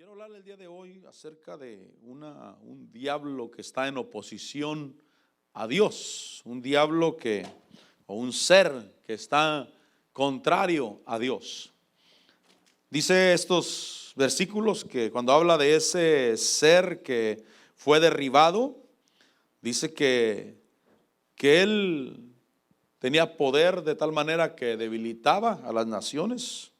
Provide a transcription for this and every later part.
Quiero hablarle el día de hoy acerca de un diablo que está en oposición a Dios, un diablo o un ser que está contrario a Dios. Dice estos versículos que cuando habla de ese ser que fue derribado, dice que él tenía poder de tal manera que debilitaba a las naciones.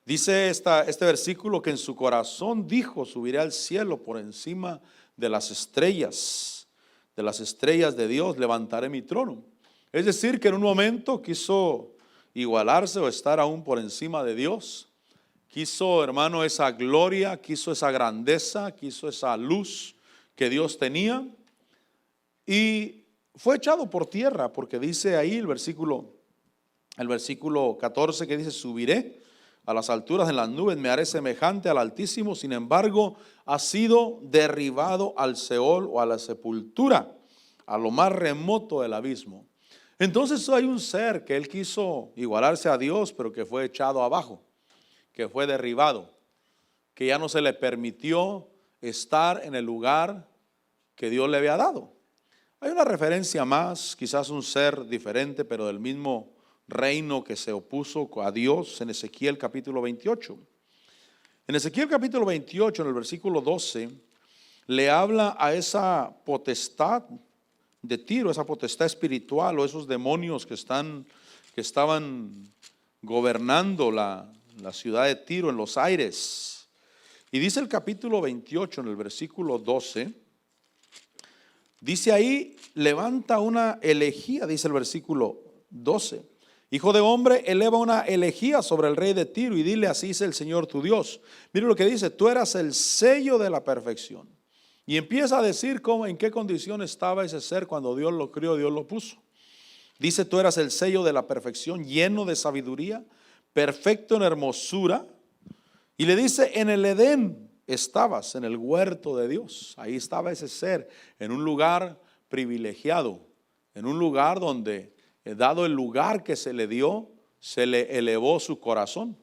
Dice este versículo que en su corazón dijo: subiré al cielo por encima de las estrellas de Dios, levantaré mi trono. Es decir, que en un momento quiso igualarse o estar aún por encima de Dios. Quiso, hermano, esa gloria, quiso esa grandeza, quiso esa luz que Dios tenía. Y fue echado por tierra, porque dice ahí el versículo 14 que dice: subiré a las alturas de las nubes, me haré semejante al Altísimo. Sin embargo, ha sido derribado al Seol o a la sepultura, a lo más remoto del abismo. Entonces hay un ser que él quiso igualarse a Dios, pero que fue echado abajo, que fue derribado, que ya no se le permitió estar en el lugar que Dios le había dado. Hay una referencia más, quizás un ser diferente, pero del mismo reino que se opuso a Dios, en Ezequiel capítulo 28. En Ezequiel capítulo 28, en el versículo 12, le habla a esa potestad de Tiro, esa potestad espiritual o esos demonios que estaban gobernando la ciudad de Tiro en los aires. Y dice el capítulo 28, en el versículo 12, dice ahí: levanta una elegía, dice el versículo 12. Hijo de hombre, eleva una elegía sobre el rey de Tiro y dile: así dice el Señor tu Dios. Mire lo que dice: tú eras el sello de la perfección. Y empieza a decir en qué condición estaba ese ser cuando Dios lo crió, Dios lo puso. Dice: tú eras el sello de la perfección, lleno de sabiduría, perfecto en hermosura. Y le dice: en el Edén estabas, en el huerto de Dios. Ahí estaba ese ser, en un lugar privilegiado, en un lugar donde, dado el lugar que se le dio, se le elevó su corazón.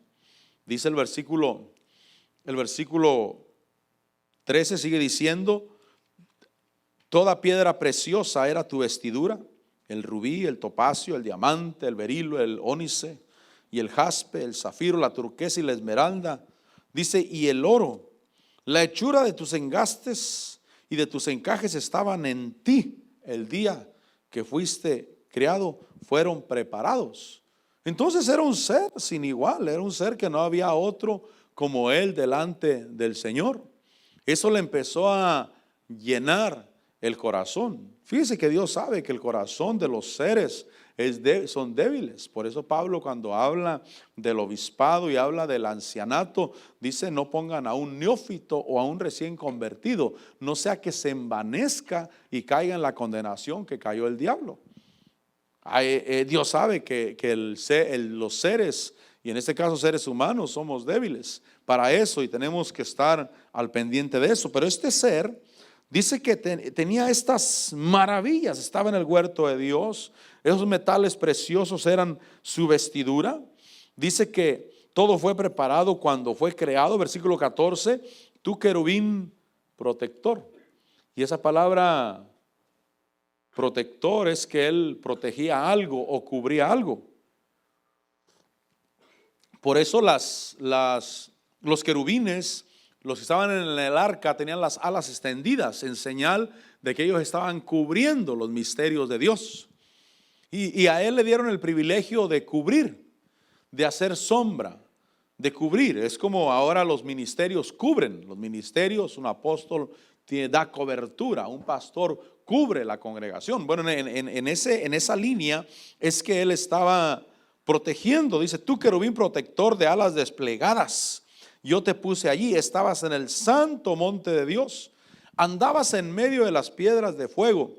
Dice el versículo 13, sigue diciendo: toda piedra preciosa era tu vestidura, el rubí, el topacio, el diamante, el berilo, el ónice y el jaspe, el zafiro, la turquesa y la esmeralda. Dice: y el oro, la hechura de tus engastes y de tus encajes estaban en ti el día que fuiste creado, fueron preparados. Entonces era un ser sin igual, era un ser que no había otro como él delante del Señor. Eso le empezó a llenar el corazón. Fíjese que Dios sabe que el corazón de los seres son débiles. Por eso Pablo, cuando habla del obispado y habla del ancianato, dice: no pongan a un neófito o a un recién convertido, no sea que se envanezca y caiga en la condenación que cayó el diablo. Dios sabe que los seres, y en este caso seres humanos, somos débiles para eso y tenemos que estar al pendiente de eso. Pero este ser dice que tenía estas maravillas, estaba en el huerto de Dios, esos metales preciosos eran su vestidura. Dice que todo fue preparado cuando fue creado. Versículo 14: tú querubín protector. Y esa palabra protector es que él protegía algo o cubría algo. Por eso los querubines, los que estaban en el arca, tenían las alas extendidas en señal de que ellos estaban cubriendo los misterios de Dios. Y a él le dieron el privilegio de cubrir, de hacer sombra, de cubrir. Es como ahora los ministerios cubren. Los ministerios, un apóstol da cobertura, un pastor cubre la congregación. Bueno, en esa línea es que él estaba protegiendo. Dice: tú querubín protector de alas desplegadas, yo te puse allí, estabas en el santo monte de Dios, andabas en medio de las piedras de fuego.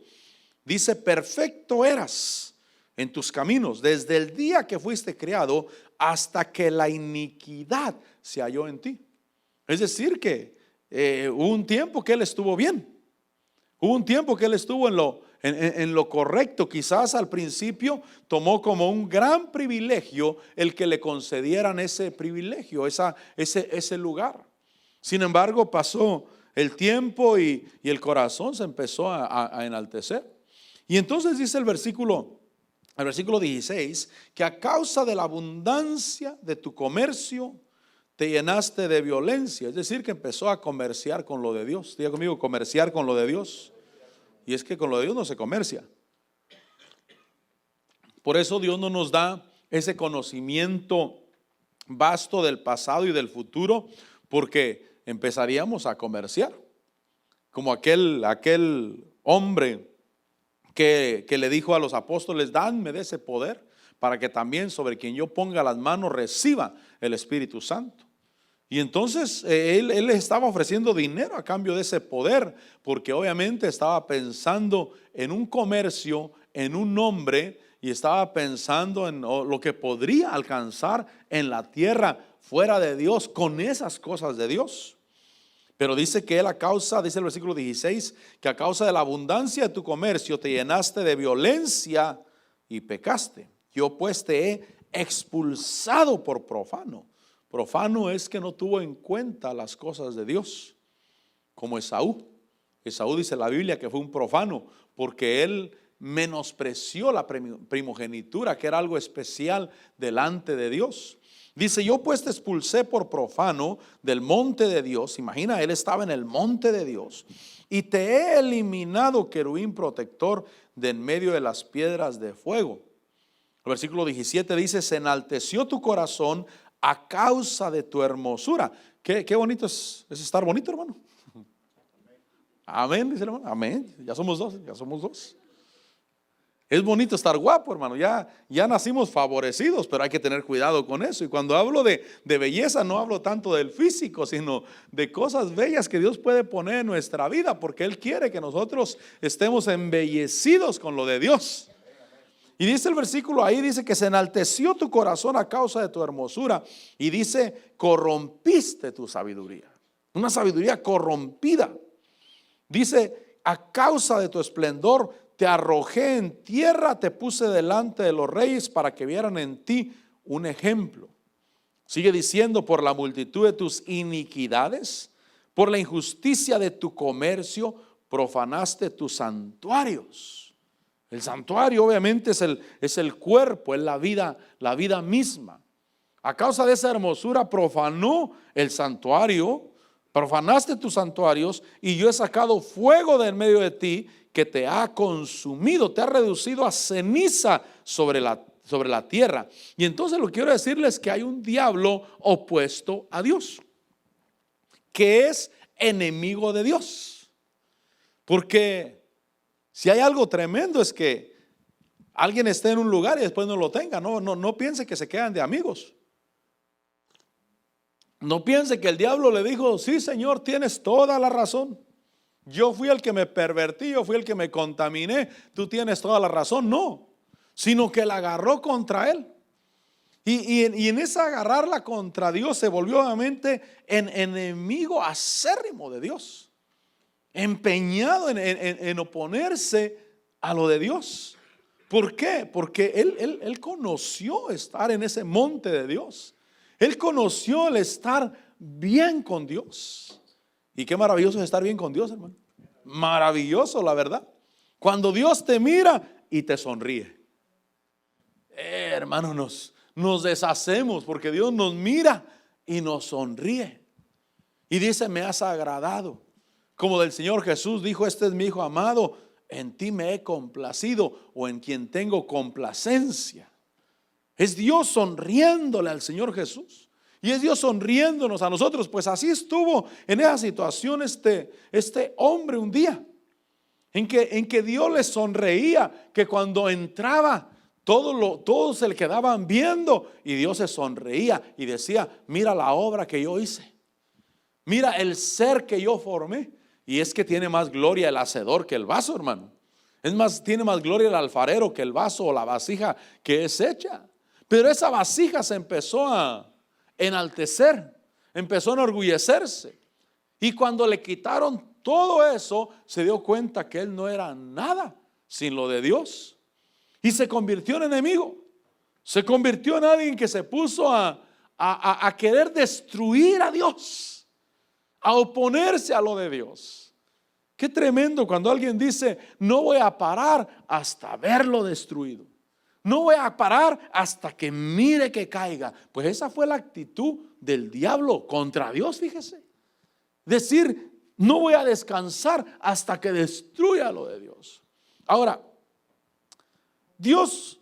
Dice: perfecto eras en tus caminos desde el día que fuiste creado hasta que la iniquidad se halló en ti. Es decir que hubo un tiempo que él estuvo bien, hubo un tiempo que él estuvo en lo correcto. Quizás al principio tomó como un gran privilegio el que le concedieran ese privilegio, ese lugar. Sin embargo, pasó el tiempo y el corazón se empezó a enaltecer. Y entonces dice el versículo 16, que a causa de la abundancia de tu comercio te llenaste de violencia. Es decir, que empezó a comerciar con lo de Dios. Diga conmigo, comerciar con lo de Dios. Y es que con lo de Dios no se comercia. Por eso Dios no nos da ese conocimiento vasto del pasado y del futuro, porque empezaríamos a comerciar. Como aquel hombre que le dijo a los apóstoles: dadme de ese poder para que también sobre quien yo ponga las manos reciba el Espíritu Santo. Y entonces él estaba ofreciendo dinero a cambio de ese poder, porque obviamente estaba pensando en un comercio, en un nombre, y estaba pensando en lo que podría alcanzar en la tierra fuera de Dios con esas cosas de Dios. Pero dice que él dice el versículo 16, que a causa de la abundancia de tu comercio te llenaste de violencia y pecaste. Yo pues te he expulsado por profano. Profano es que no tuvo en cuenta las cosas de Dios, como Esaú. Esaú, dice la Biblia, que fue un profano porque él menospreció la primogenitura, que era algo especial delante de Dios. Dice: yo pues te expulsé por profano del monte de Dios. Imagina, él estaba en el monte de Dios. Y te he eliminado, querubín protector, de en medio de las piedras de fuego. El versículo 17 dice: se enalteció tu corazón a causa de tu hermosura. Qué bonito es estar bonito, hermano. Amén, dice el hermano. Amén. Ya somos dos. Es bonito estar guapo, hermano. Ya nacimos favorecidos, pero hay que tener cuidado con eso. Y cuando hablo de belleza, no hablo tanto del físico, sino de cosas bellas que Dios puede poner en nuestra vida, porque Él quiere que nosotros estemos embellecidos con lo de Dios. Y dice el versículo ahí, dice que se enalteció tu corazón a causa de tu hermosura. Y dice: corrompiste tu sabiduría. Una sabiduría corrompida. Dice: a causa de tu esplendor te arrojé en tierra, te puse delante de los reyes para que vieran en ti un ejemplo. Sigue diciendo: por la multitud de tus iniquidades, por la injusticia de tu comercio, profanaste tus santuarios. El santuario obviamente es el cuerpo, es la vida misma. A causa de esa hermosura profanó el santuario, profanaste tus santuarios, y yo he sacado fuego de en medio de ti que te ha consumido, te ha reducido a ceniza sobre la tierra. Y entonces lo que quiero decirles es que hay un diablo opuesto a Dios, que es enemigo de Dios. Porque si hay algo tremendo es que alguien esté en un lugar y después no lo tenga. No piense que se quedan de amigos. No piense que el diablo le dijo: sí, Señor, tienes toda la razón. Yo fui el que me pervertí, yo fui el que me contaminé, tú tienes toda la razón. No, sino que la agarró contra él. Y en esa agarrarla contra Dios se volvió obviamente en enemigo acérrimo de Dios, empeñado en oponerse a lo de Dios. ¿Por qué? Porque él conoció estar en ese monte de Dios. Él conoció el estar bien con Dios. Y qué maravilloso es estar bien con Dios, hermano. Maravilloso, la verdad. Cuando Dios te mira y te sonríe. Hermano, nos deshacemos porque Dios nos mira y nos sonríe. Y dice: me has agradado. Como del Señor Jesús dijo: este es mi Hijo amado, en ti me he complacido, o en quien tengo complacencia. Es Dios sonriéndole al Señor Jesús. Y es Dios sonriéndonos a nosotros. Pues así estuvo en esa situación este hombre un día, en que Dios le sonreía, que cuando entraba todos se le quedaban viendo, y Dios se sonreía y decía: mira la obra que yo hice, mira el ser que yo formé. Y es que tiene más gloria el hacedor que el vaso, hermano. Es más, tiene más gloria el alfarero que el vaso o la vasija que es hecha. Pero esa vasija se empezó a enaltecer, empezó a enorgullecerse. Y cuando le quitaron todo eso, se dio cuenta que él no era nada sin lo de Dios. Y se convirtió en enemigo. Se convirtió en alguien que se puso a querer destruir a Dios, a oponerse a lo de Dios. Qué tremendo cuando alguien dice, no voy a parar hasta verlo destruido. No voy a parar hasta que mire que caiga. Pues esa fue la actitud del diablo contra Dios, fíjese. Decir, no voy a descansar hasta que destruya lo de Dios. Ahora, Dios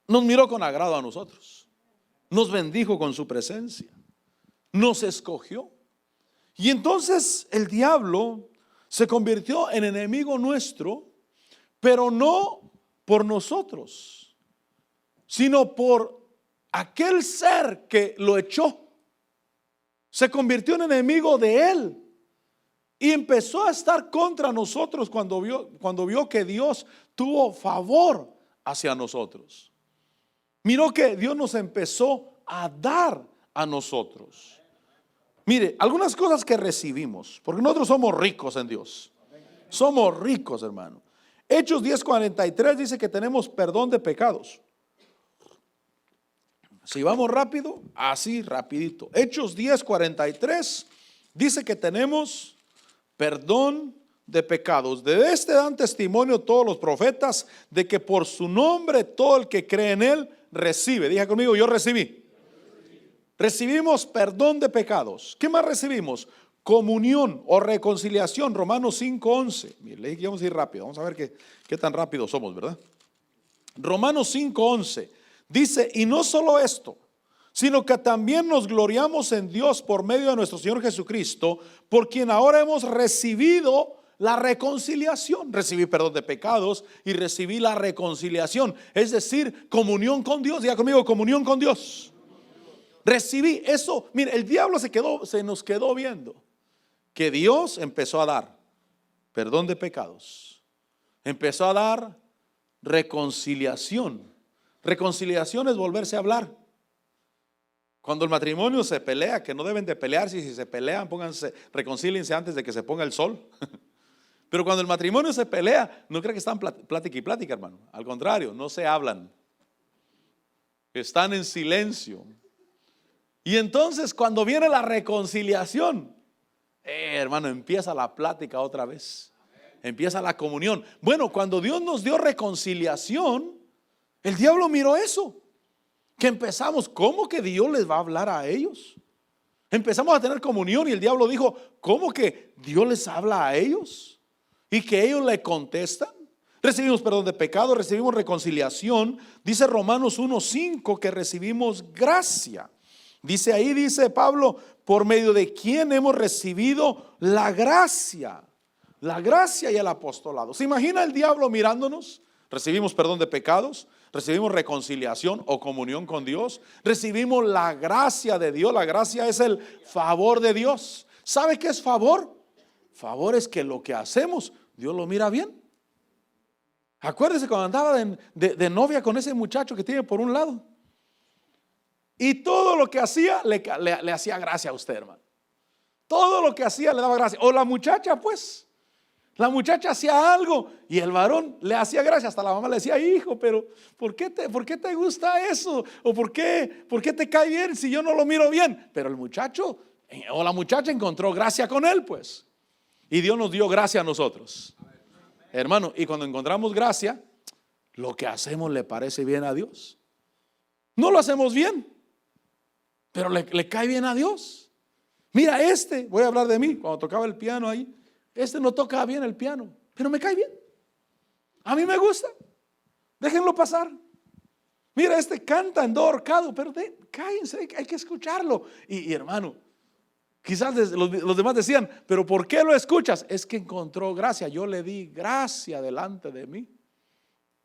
nos miró con agrado a nosotros. Nos bendijo con su presencia. Nos escogió. Y entonces el diablo se convirtió en enemigo nuestro, pero no por nosotros, sino por aquel ser que lo echó. Se convirtió en enemigo de él y empezó a estar contra nosotros cuando vio que Dios tuvo favor hacia nosotros. Miró que Dios nos empezó a dar a nosotros. Mire, algunas cosas que recibimos, porque nosotros somos ricos en Dios. Somos ricos, hermano. Hechos 10:43 dice que tenemos perdón de pecados. Si vamos rápido, así rapidito. Hechos 10:43 dice que tenemos perdón de pecados. De este dan testimonio todos los profetas de que por su nombre todo el que cree en él recibe. Diga conmigo, yo recibí. Recibimos perdón de pecados. ¿Qué más recibimos? Comunión o reconciliación. Romanos 5:11. Mire, le dije que vamos a ir rápido. Vamos a ver qué tan rápido somos, ¿verdad? Romanos 5:11 dice, y no solo esto, sino que también nos gloriamos en Dios por medio de nuestro Señor Jesucristo, por quien ahora hemos recibido la reconciliación. Recibí perdón de pecados y recibí la reconciliación, es decir, comunión con Dios. Diga conmigo, comunión con Dios. Recibí eso. Mire, el diablo se nos quedó viendo que Dios empezó a dar perdón de pecados, empezó a dar reconciliación. Reconciliación es volverse a hablar. Cuando el matrimonio se pelea, que no deben de pelearse, y si se pelean, reconcíliense antes de que se ponga el sol. Pero cuando el matrimonio se pelea, no cree que están plática y plática, hermano. Al contrario, no se hablan. Están en silencio. Y entonces cuando viene la reconciliación, hermano, empieza la plática otra vez. Empieza la comunión. Bueno, cuando Dios nos dio reconciliación, el diablo miró eso. Que empezamos, ¿cómo que Dios les va a hablar a ellos? Empezamos a tener comunión y el diablo dijo, ¿cómo que Dios les habla a ellos? Y que ellos le contestan. Recibimos perdón de pecado, recibimos reconciliación. Dice Romanos 1:5 que recibimos gracia. Dice Pablo, por medio de quien hemos recibido la gracia y el apostolado. ¿Se imagina el diablo mirándonos? Recibimos perdón de pecados, recibimos reconciliación o comunión con Dios, recibimos la gracia de Dios. La gracia es el favor de Dios. ¿Sabe qué es favor? Favor es que lo que hacemos, Dios lo mira bien. Acuérdese cuando andaba de novia con ese muchacho que tiene por un lado. Y todo lo que hacía le hacía gracia a usted, hermano. Todo lo que hacía le daba gracia. O la muchacha, pues. La muchacha hacía algo y el varón le hacía gracia. Hasta la mamá le decía, hijo, pero ¿por qué te gusta eso? ¿O por qué te cae bien si yo no lo miro bien? Pero el muchacho o la muchacha encontró gracia con él, pues. Y Dios nos dio gracia a nosotros. Hermano, y cuando encontramos gracia, lo que hacemos le parece bien a Dios. No lo hacemos bien, pero le cae bien a Dios. Mira, voy a hablar de mí, cuando tocaba el piano ahí, no toca bien el piano, pero me cae bien. A mí me gusta. Déjenlo pasar. Mira, canta en do ahorcado, pero cállense, hay que escucharlo. Y hermano, quizás los demás decían, pero ¿por qué lo escuchas? Es que encontró gracia. Yo le di gracia delante de mí.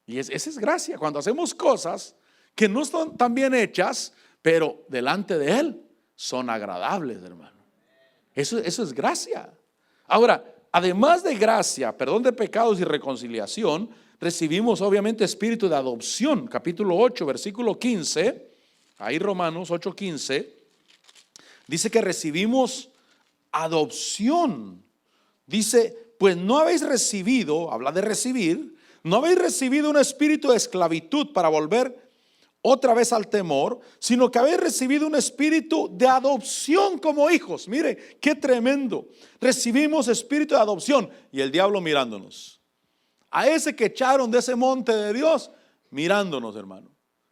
Y esa es gracia. Cuando hacemos cosas que no están tan bien hechas, pero delante de Él son agradables, hermano. Eso es gracia. Ahora, además de gracia, perdón de pecados y reconciliación, recibimos obviamente espíritu de adopción. Capítulo 8, versículo 15. Ahí Romanos 8:15. Dice que recibimos adopción. Dice, pues no habéis recibido, habla de recibir, no habéis recibido un espíritu de esclavitud para volver otra vez al temor, sino que habéis recibido un espíritu de adopción como hijos. Mire, qué tremendo. Recibimos espíritu de adopción y el diablo mirándonos. A ese que echaron de ese monte de Dios, mirándonos, hermano.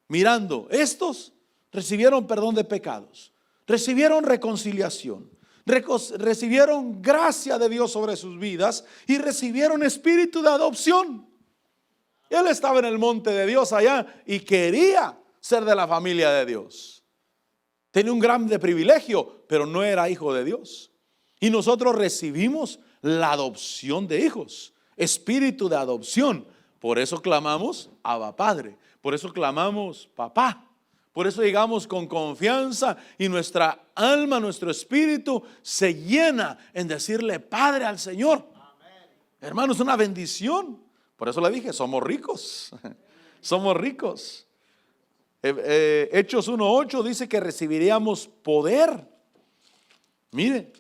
Mirando, estos recibieron perdón de pecados, recibieron reconciliación, recibieron gracia de Dios sobre sus vidas y recibieron espíritu de adopción. Él estaba en el monte de Dios allá y quería ser de la familia de Dios. Tenía un gran privilegio, pero no era hijo de Dios. Y nosotros recibimos la adopción de hijos, espíritu de adopción. Por eso clamamos Abba Padre, por eso clamamos Papá. Por eso llegamos con confianza y nuestra alma, nuestro espíritu se llena en decirle Padre al Señor. Amén. Hermanos, es una bendición. Por eso le dije, somos ricos. Somos ricos. Hechos 1:8 dice que recibiríamos poder. Mire,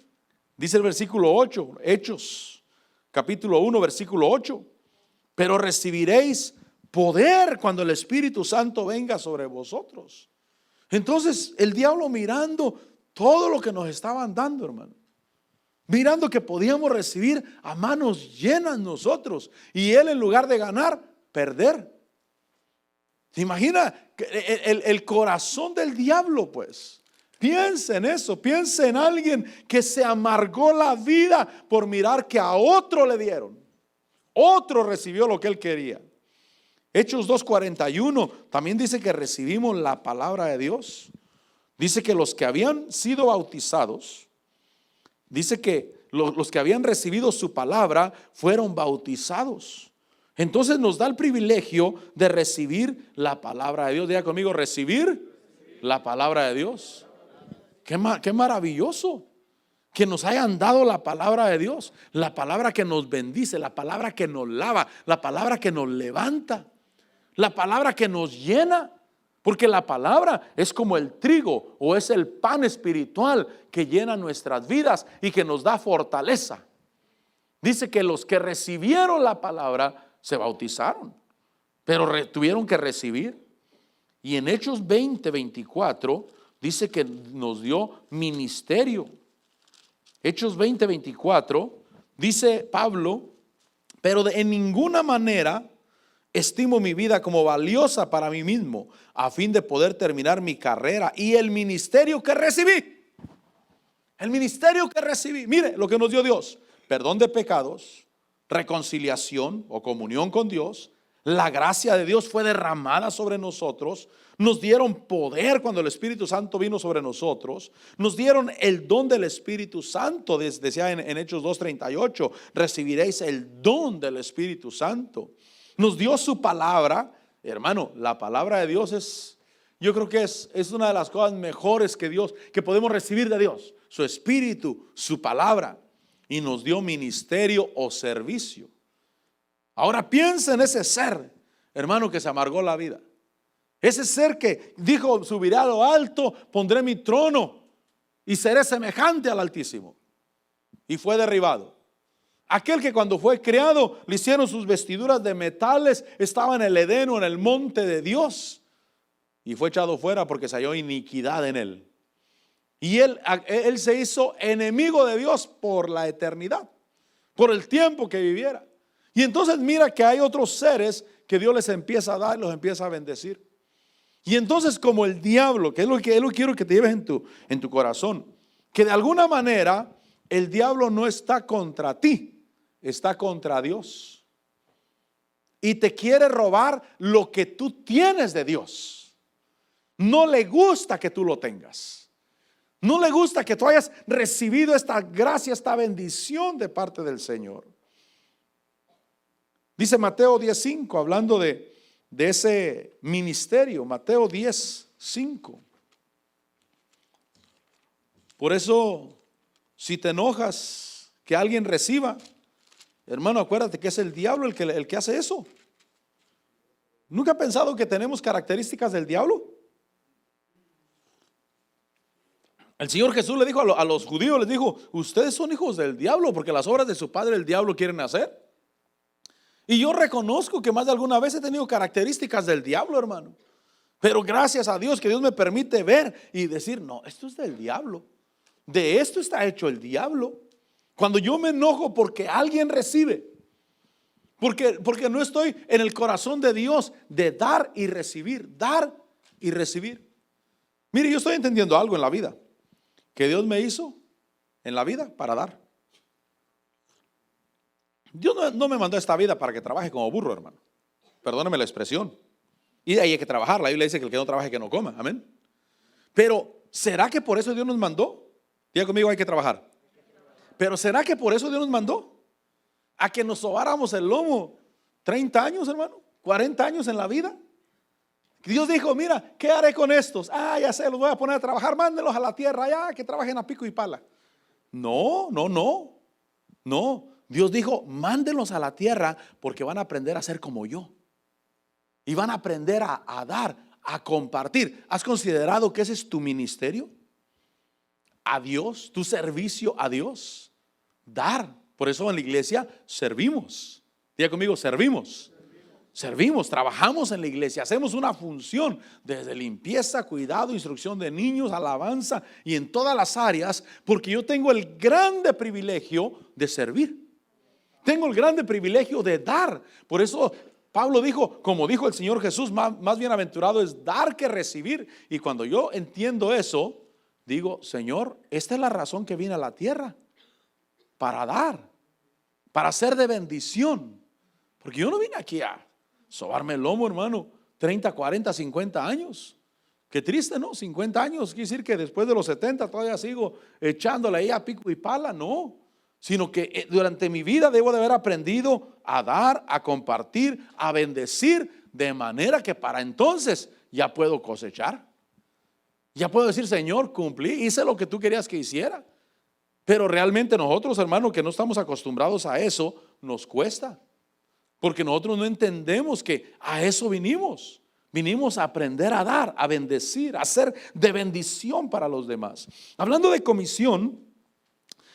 dice el versículo 8, Hechos capítulo 1, versículo 8. Pero recibiréis poder cuando el Espíritu Santo venga sobre vosotros. Entonces el diablo mirando todo lo que nos estaban dando, hermano, mirando que podíamos recibir a manos llenas nosotros, y él, en lugar de ganar, perder. ¿Se imagina el corazón del diablo? Pues piensa en eso, piensa en alguien que se amargó la vida por mirar que a otro le dieron, otro recibió lo que él quería. Hechos 2:41 también dice que recibimos la palabra de Dios. Dice que los que habían sido bautizados, dice que los que habían recibido su palabra fueron bautizados. Entonces nos da el privilegio de recibir la palabra de Dios. Diga conmigo, recibir la palabra de Dios. Qué maravilloso que nos hayan dado la palabra de Dios, la palabra que nos bendice, la palabra que nos lava, la palabra que nos levanta, la palabra que nos llena. Porque la palabra es como el trigo o es el pan espiritual que llena nuestras vidas y que nos da fortaleza. Dice que los que recibieron la palabra se bautizaron, pero tuvieron que recibir. Y en Hechos 20:24 dice que nos dio ministerio. Hechos 20:24 dice Pablo, pero en ninguna manera estimo mi vida como valiosa para mí mismo, a fin de poder terminar mi carrera y el ministerio que recibí. El ministerio que recibí. Mire lo que nos dio Dios: perdón de pecados, reconciliación o comunión con Dios. La gracia de Dios fue derramada sobre nosotros. Nos dieron poder cuando el Espíritu Santo vino sobre nosotros. Nos dieron el don del Espíritu Santo. Decía en Hechos 2:38, recibiréis el don del Espíritu Santo. Nos dio su palabra. Hermano, la palabra de Dios yo creo que es una de las cosas mejores que podemos recibir de Dios. Su Espíritu, su palabra. Y nos dio ministerio o servicio. Ahora piensa en ese ser, hermano, que se amargó la vida. Ese ser que dijo, subiré a lo alto, pondré mi trono y seré semejante al Altísimo. Y fue derribado. Aquel que cuando fue creado le hicieron sus vestiduras de metales, estaba en el Edén o en el monte de Dios, y fue echado fuera porque se halló iniquidad en él. Y él se hizo enemigo de Dios por la eternidad, por el tiempo que viviera. Y entonces mira que hay otros seres que Dios les empieza a dar, los empieza a bendecir. Y entonces, como el diablo, que es lo que quiero que te lleves en tu corazón, que de alguna manera el diablo no está contra ti, está contra Dios. Y te quiere robar lo que tú tienes de Dios. No le gusta que tú lo tengas. No le gusta que tú hayas recibido esta gracia, esta bendición de parte del Señor. Dice Mateo 10:5, hablando de ese ministerio. Mateo 10:5. Por eso, si te enojas que alguien reciba, hermano, acuérdate que es el diablo el que hace eso. ¿Nunca has pensado que tenemos características del diablo? El Señor Jesús le dijo a los judíos, les dijo, ustedes son hijos del diablo porque las obras de su padre el diablo quieren hacer. Y yo reconozco que más de alguna vez he tenido características del diablo, hermano. Pero gracias a Dios que Dios me permite ver y decir, no, esto es del diablo. De esto está hecho el diablo. Cuando yo me enojo porque alguien recibe, porque no estoy en el corazón de Dios de dar y recibir, dar y recibir. Mire, yo estoy entendiendo algo en la vida, que Dios me hizo en la vida para dar. Dios no me mandó a esta vida para que trabaje como burro, hermano. Perdóneme la expresión. Y de ahí hay que trabajar. La Biblia dice que el que no trabaje que no coma. Amén. Pero ¿será que por eso Dios nos mandó? Diga conmigo, hay que trabajar. Pero ¿será que por eso Dios nos mandó? A que nos sobáramos el lomo 30 años, hermano, 40 años en la vida. Dios dijo, mira, ¿qué haré con estos? Ya sé, los voy a poner a trabajar, mándenlos a la tierra, ya que trabajen a pico y pala. No. Dios dijo, mándenlos a la tierra porque van a aprender a ser como yo. Y van a aprender a dar, a compartir. ¿Has considerado que ese es tu ministerio? A Dios, tu servicio a Dios. Dar. Por eso en la iglesia servimos. Diga conmigo, servimos. Servimos, trabajamos en la iglesia, hacemos una función desde limpieza, cuidado, instrucción de niños, alabanza y en todas las áreas, porque yo tengo el grande privilegio de servir. Tengo el grande privilegio de dar. Por eso Pablo dijo, como dijo el Señor Jesús, más bienaventurado es dar que recibir. Y cuando yo entiendo eso, digo, Señor, esta es la razón que vine a la tierra, para dar, para ser de bendición. Porque yo no vine aquí a sobarme el lomo, hermano, 30, 40, 50 años. Qué triste, ¿no? 50 años, quiere decir que después de los 70 todavía sigo echándole ahí a pico y pala. No, sino que durante mi vida debo de haber aprendido a dar, a compartir, a bendecir, de manera que para entonces ya puedo cosechar. Ya puedo decir, Señor, cumplí, hice lo que tú querías que hiciera. Pero realmente nosotros, hermanos, que no estamos acostumbrados a eso, nos cuesta. Porque nosotros no entendemos que a eso vinimos. Vinimos a aprender a dar, a bendecir, a ser de bendición para los demás. Hablando de comisión,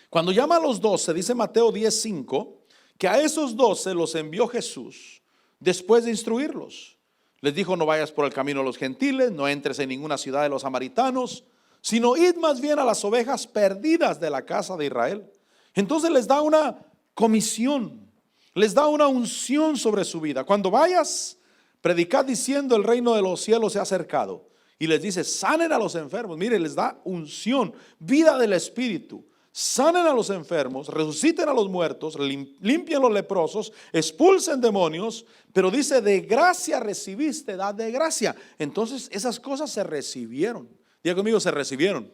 cuando llama a los 12, dice Mateo 10:5, que a esos 12 los envió Jesús después de instruirlos. Les dijo, no vayas por el camino de los gentiles, no entres en ninguna ciudad de los samaritanos, sino id más bien a las ovejas perdidas de la casa de Israel. Entonces les da una comisión. Les da una unción sobre su vida. Cuando vayas, predicad diciendo el reino de los cielos se ha acercado. Y les dice, sanen a los enfermos. Mire, les da unción, vida del Espíritu. Sanen a los enfermos, resuciten a los muertos, limpien los leprosos, expulsen demonios. Pero dice, de gracia recibiste, dad de gracia. Entonces esas cosas se recibieron. Diga conmigo, se recibieron.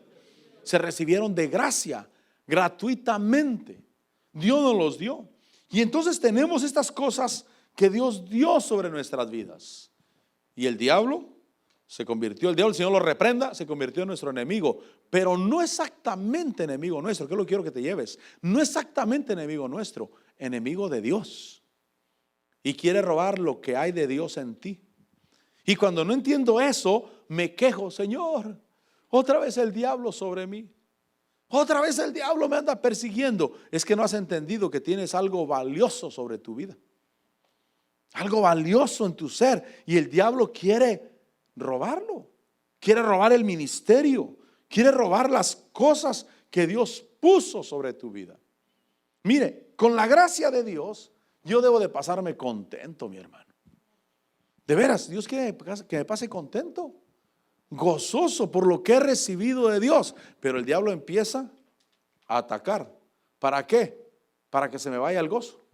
Se recibieron de gracia, gratuitamente. Dios nos los dio. Y entonces tenemos estas cosas que Dios dio sobre nuestras vidas. Y el diablo se convirtió, el Señor lo reprenda, se convirtió en nuestro enemigo. Pero no exactamente enemigo nuestro, que es lo que quiero que te lleves. No exactamente enemigo nuestro, enemigo de Dios. Y quiere robar lo que hay de Dios en ti. Y cuando no entiendo eso, me quejo, Señor, otra vez el diablo sobre mí. Otra vez el diablo me anda persiguiendo. Es que no has entendido que tienes algo valioso sobre tu vida. Algo valioso en tu ser. Y el diablo quiere robarlo. Quiere robar el ministerio. Quiere robar las cosas que Dios puso sobre tu vida. Mire, con la gracia de Dios, yo debo de pasarme contento, mi hermano. De veras, Dios quiere que me pase contento, gozoso por lo que he recibido de Dios. Pero el diablo empieza a atacar. ¿Para qué? Para que se me vaya el gozo,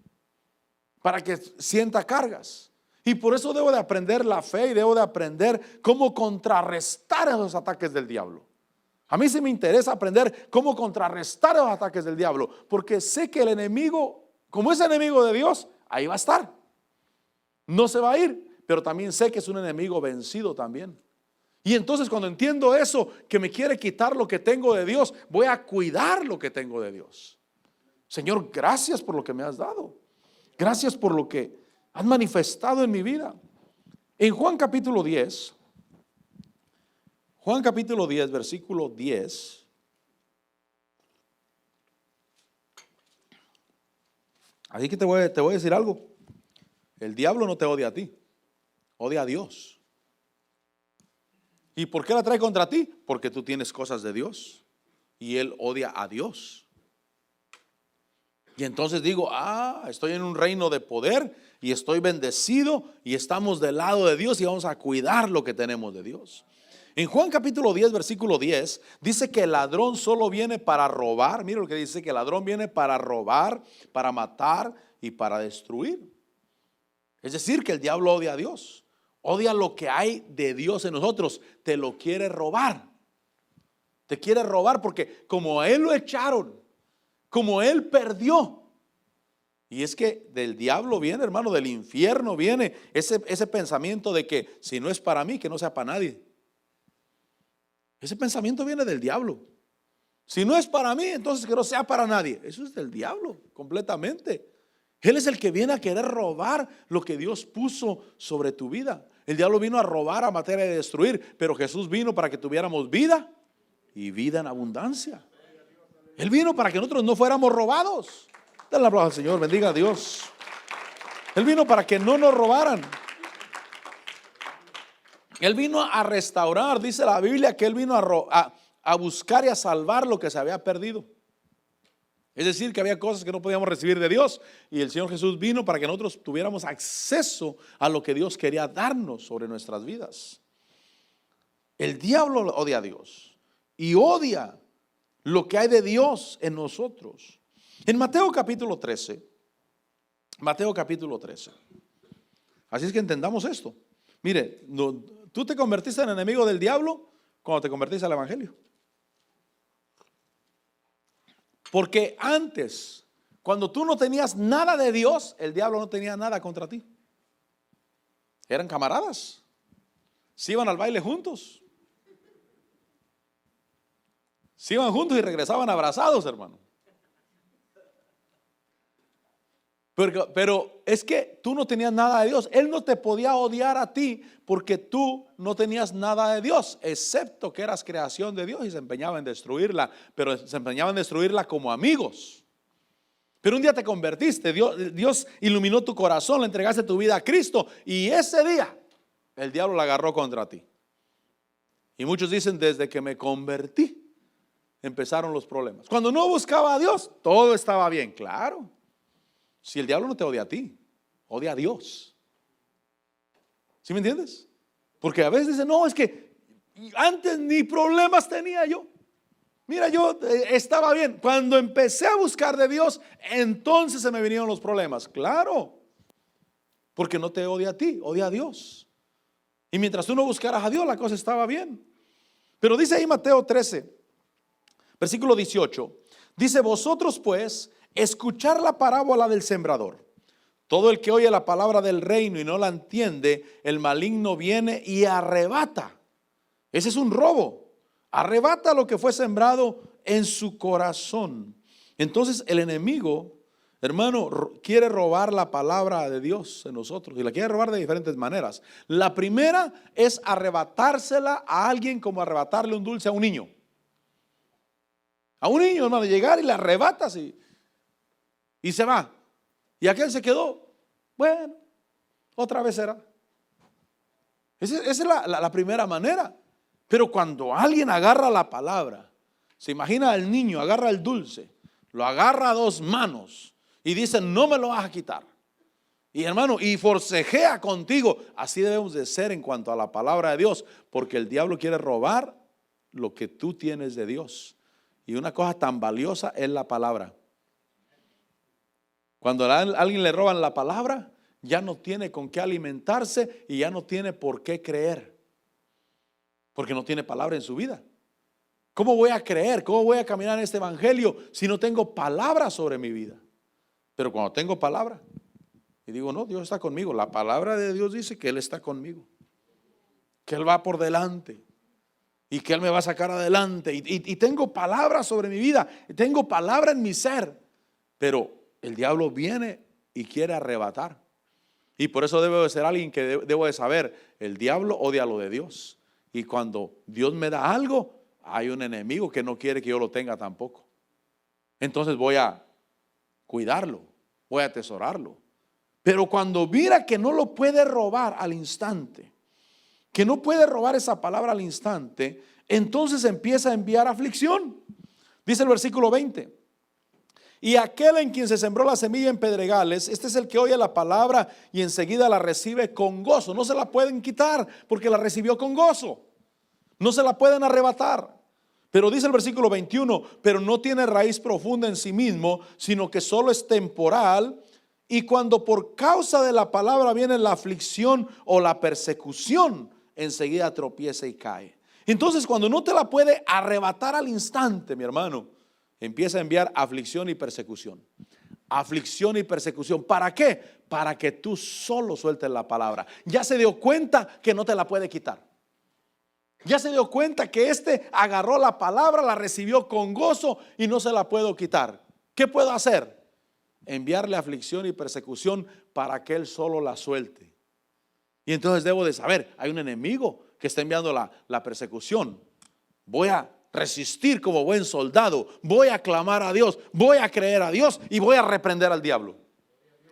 para que sienta cargas. Y por eso debo de aprender la fe y debo de aprender cómo contrarrestar esos ataques del diablo. A mí sí me interesa aprender cómo contrarrestar esos ataques del diablo, porque sé que el enemigo, como es enemigo de Dios, ahí va a estar. No se va a ir, pero también sé que es un enemigo vencido también. Y entonces cuando entiendo eso, que me quiere quitar lo que tengo de Dios, voy a cuidar lo que tengo de Dios. Señor, gracias por lo que me has dado. Gracias por lo que has manifestado en mi vida. En Juan capítulo 10, versículo 10. Así que te voy a decir algo. El diablo no te odia a ti, odia a Dios. ¿Y por qué la trae contra ti? Porque tú tienes cosas de Dios y él odia a Dios. Y entonces digo, estoy en un reino de poder y estoy bendecido y estamos del lado de Dios y vamos a cuidar lo que tenemos de Dios. En Juan capítulo 10, versículo 10, dice que el ladrón solo viene para robar. Mira lo que dice, que el ladrón viene para robar, para matar y para destruir. Es decir, que el diablo odia a Dios, odia lo que hay de Dios en nosotros, te lo quiere robar. Te quiere robar porque como a él lo echaron, como él perdió. Y es que del diablo viene, hermano, del infierno viene ese pensamiento de que si no es para mí, que no sea para nadie. Ese pensamiento viene del diablo. Si no es para mí, entonces que no sea para nadie. Eso es del diablo, completamente. Él es el que viene a querer robar lo que Dios puso sobre tu vida. El diablo vino a robar, a matar y a destruir, pero Jesús vino para que tuviéramos vida y vida en abundancia. Él vino para que nosotros no fuéramos robados. Dale un aplauso al Señor, bendiga a Dios. Él vino para que no nos robaran. Él vino a restaurar, dice la Biblia, que Él vino a buscar y a salvar lo que se había perdido. Es decir, que había cosas que no podíamos recibir de Dios y el Señor Jesús vino para que nosotros tuviéramos acceso a lo que Dios quería darnos sobre nuestras vidas. El diablo odia a Dios y odia lo que hay de Dios en nosotros. En Mateo capítulo 13, así es que entendamos esto. Mire, tú te convertiste en enemigo del diablo cuando te convertiste al evangelio. Porque antes, cuando tú no tenías nada de Dios, el diablo no tenía nada contra ti. Eran camaradas. Se iban al baile juntos. Se iban juntos y regresaban abrazados, hermano. Pero es que tú no tenías nada de Dios. Él no te podía odiar a ti porque tú no tenías nada de Dios, excepto que eras creación de Dios y se empeñaba en destruirla, pero se empeñaba en destruirla como amigos. Pero un día te convertiste, Dios iluminó tu corazón, le entregaste tu vida a Cristo y ese día el diablo la agarró contra ti. Y muchos dicen, desde que me convertí empezaron los problemas. Cuando no buscaba a Dios, todo estaba bien, claro. Si el diablo no te odia a ti, odia a Dios. ¿Sí me entiendes? Porque a veces dicen, no, es que antes ni problemas tenía yo. Mira, yo estaba bien. Cuando empecé a buscar de Dios, entonces se me vinieron los problemas. Claro, porque no te odia a ti, odia a Dios. Y mientras tú no buscaras a Dios, la cosa estaba bien. Pero dice ahí Mateo 13, versículo 18, dice, vosotros pues, escuchar la parábola del sembrador. Todo el que oye la palabra del reino y no la entiende, el maligno viene y arrebata. Ese es un robo. Arrebata lo que fue sembrado en su corazón. Entonces el enemigo, hermano, quiere robar la palabra de Dios en nosotros y la quiere robar de diferentes maneras. La primera es arrebatársela a alguien como arrebatarle un dulce a un niño. A un niño, hermano, llegar y le arrebatas y se va. Y aquel se quedó. Bueno, otra vez será. Esa es la primera manera. Pero cuando alguien agarra la palabra, se imagina al niño, agarra el dulce, lo agarra a dos manos y dice, no me lo vas a quitar. Y hermano, y forcejea contigo. Así debemos de ser en cuanto a la palabra de Dios, porque el diablo quiere robar lo que tú tienes de Dios. Y una cosa tan valiosa es la palabra. Cuando a alguien le roban la palabra, ya no tiene con qué alimentarse y ya no tiene por qué creer. Porque no tiene palabra en su vida. ¿Cómo voy a creer? ¿Cómo voy a caminar en este evangelio si no tengo palabra sobre mi vida? Pero cuando tengo palabra y digo, no, Dios está conmigo. La palabra de Dios dice que Él está conmigo. Que Él va por delante. Y que Él me va a sacar adelante. Y tengo palabra sobre mi vida. Tengo palabra en mi ser. Pero el diablo viene y quiere arrebatar. Y por eso debo de ser alguien que debo de saber. El diablo odia lo de Dios. Y cuando Dios me da algo, hay un enemigo que no quiere que yo lo tenga tampoco. Entonces voy a cuidarlo, voy a atesorarlo. Pero cuando mira que no lo puede robar al instante, que no puede robar esa palabra al instante, entonces empieza a enviar aflicción. Dice el versículo 20. Y aquel en quien se sembró la semilla en pedregales, este es el que oye la palabra y enseguida la recibe con gozo. No se la pueden quitar porque la recibió con gozo. No se la pueden arrebatar. Pero dice el versículo 21, pero no tiene raíz profunda en sí mismo, sino que solo es temporal. Y cuando por causa de la palabra viene la aflicción o la persecución, enseguida tropieza y cae. Entonces, cuando no te la puede arrebatar al instante, mi hermano, empieza a enviar aflicción y persecución. Aflicción y persecución. ¿Para qué? Para que tú solo sueltes la palabra. Ya se dio cuenta que no te la puede quitar. Ya se dio cuenta que agarró la palabra, la recibió con gozo y no se la puedo quitar. ¿Qué puedo hacer? Enviarle aflicción y persecución para que él solo la suelte. Y entonces debo de saber, hay un enemigo que está enviando la persecución. Voy a resistir como buen soldado, voy a clamar a Dios, voy a creer a Dios y voy a reprender al diablo.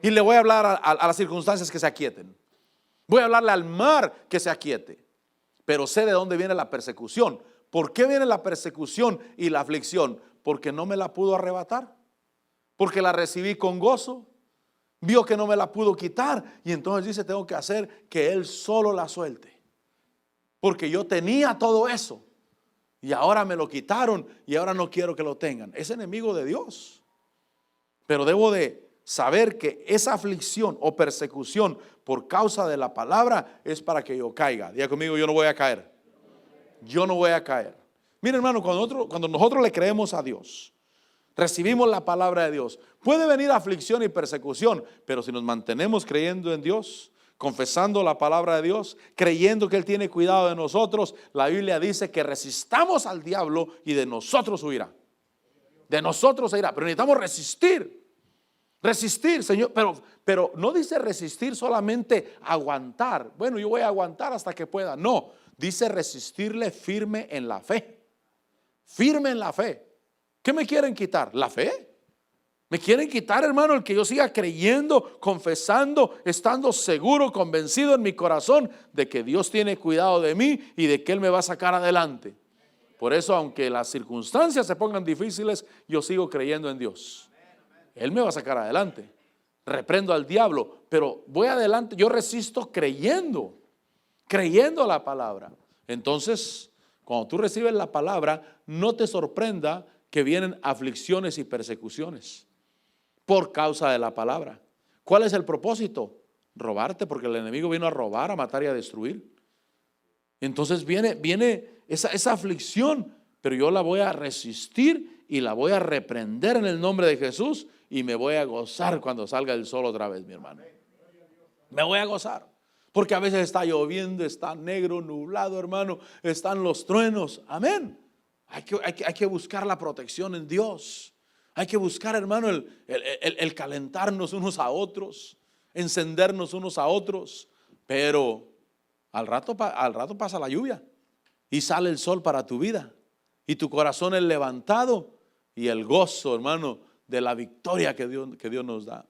Y le voy a hablar a las circunstancias que se aquieten. Voy a hablarle al mar que se aquiete. Pero sé de dónde viene la persecución. ¿Por qué viene la persecución y la aflicción? Porque no me la pudo arrebatar. Porque la recibí con gozo. Vio que no me la pudo quitar. Y entonces dice, tengo que hacer que Él solo la suelte. Porque yo tenía todo eso. Y ahora me lo quitaron y ahora no quiero que lo tengan. Es enemigo de Dios. Pero debo de saber que esa aflicción o persecución por causa de la palabra es para que yo caiga. Diga conmigo, yo no voy a caer. Yo no voy a caer. Mira, hermano, cuando nosotros le creemos a Dios, recibimos la palabra de Dios, puede venir aflicción y persecución, pero si nos mantenemos creyendo en Dios, confesando la palabra de Dios, creyendo que Él tiene cuidado de nosotros, la Biblia dice que resistamos al diablo y de nosotros huirá. De nosotros se irá, pero necesitamos resistir. Resistir, Señor, pero no dice resistir solamente aguantar. Bueno, yo voy a aguantar hasta que pueda. No, dice resistirle firme en la fe. Firme en la fe. ¿Qué me quieren quitar? ¿La fe? ¿Me quieren quitar, hermano, el que yo siga creyendo, confesando, estando seguro, convencido en mi corazón de que Dios tiene cuidado de mí y de que Él me va a sacar adelante? Por eso, aunque las circunstancias se pongan difíciles, yo sigo creyendo en Dios. Él me va a sacar adelante. Reprendo al diablo, pero voy adelante. Yo resisto creyendo la palabra. Entonces, cuando tú recibes la palabra, no te sorprenda que vienen aflicciones y persecuciones por causa de la palabra. ¿Cuál es el propósito? Robarte, porque el enemigo vino a robar, a matar y a destruir. Entonces viene esa aflicción, pero yo la voy a resistir y la voy a reprender en el nombre de Jesús y me voy a gozar cuando salga el sol otra vez, mi hermano. Me voy a gozar, porque a veces está lloviendo, está negro, nublado, hermano, están los truenos. Amén. Hay que buscar la protección en Dios. Hay que buscar, hermano, el calentarnos unos a otros, encendernos unos a otros. Pero al rato pasa la lluvia y sale el sol para tu vida. Y tu corazón es levantado y el gozo, hermano, de la victoria que Dios nos da.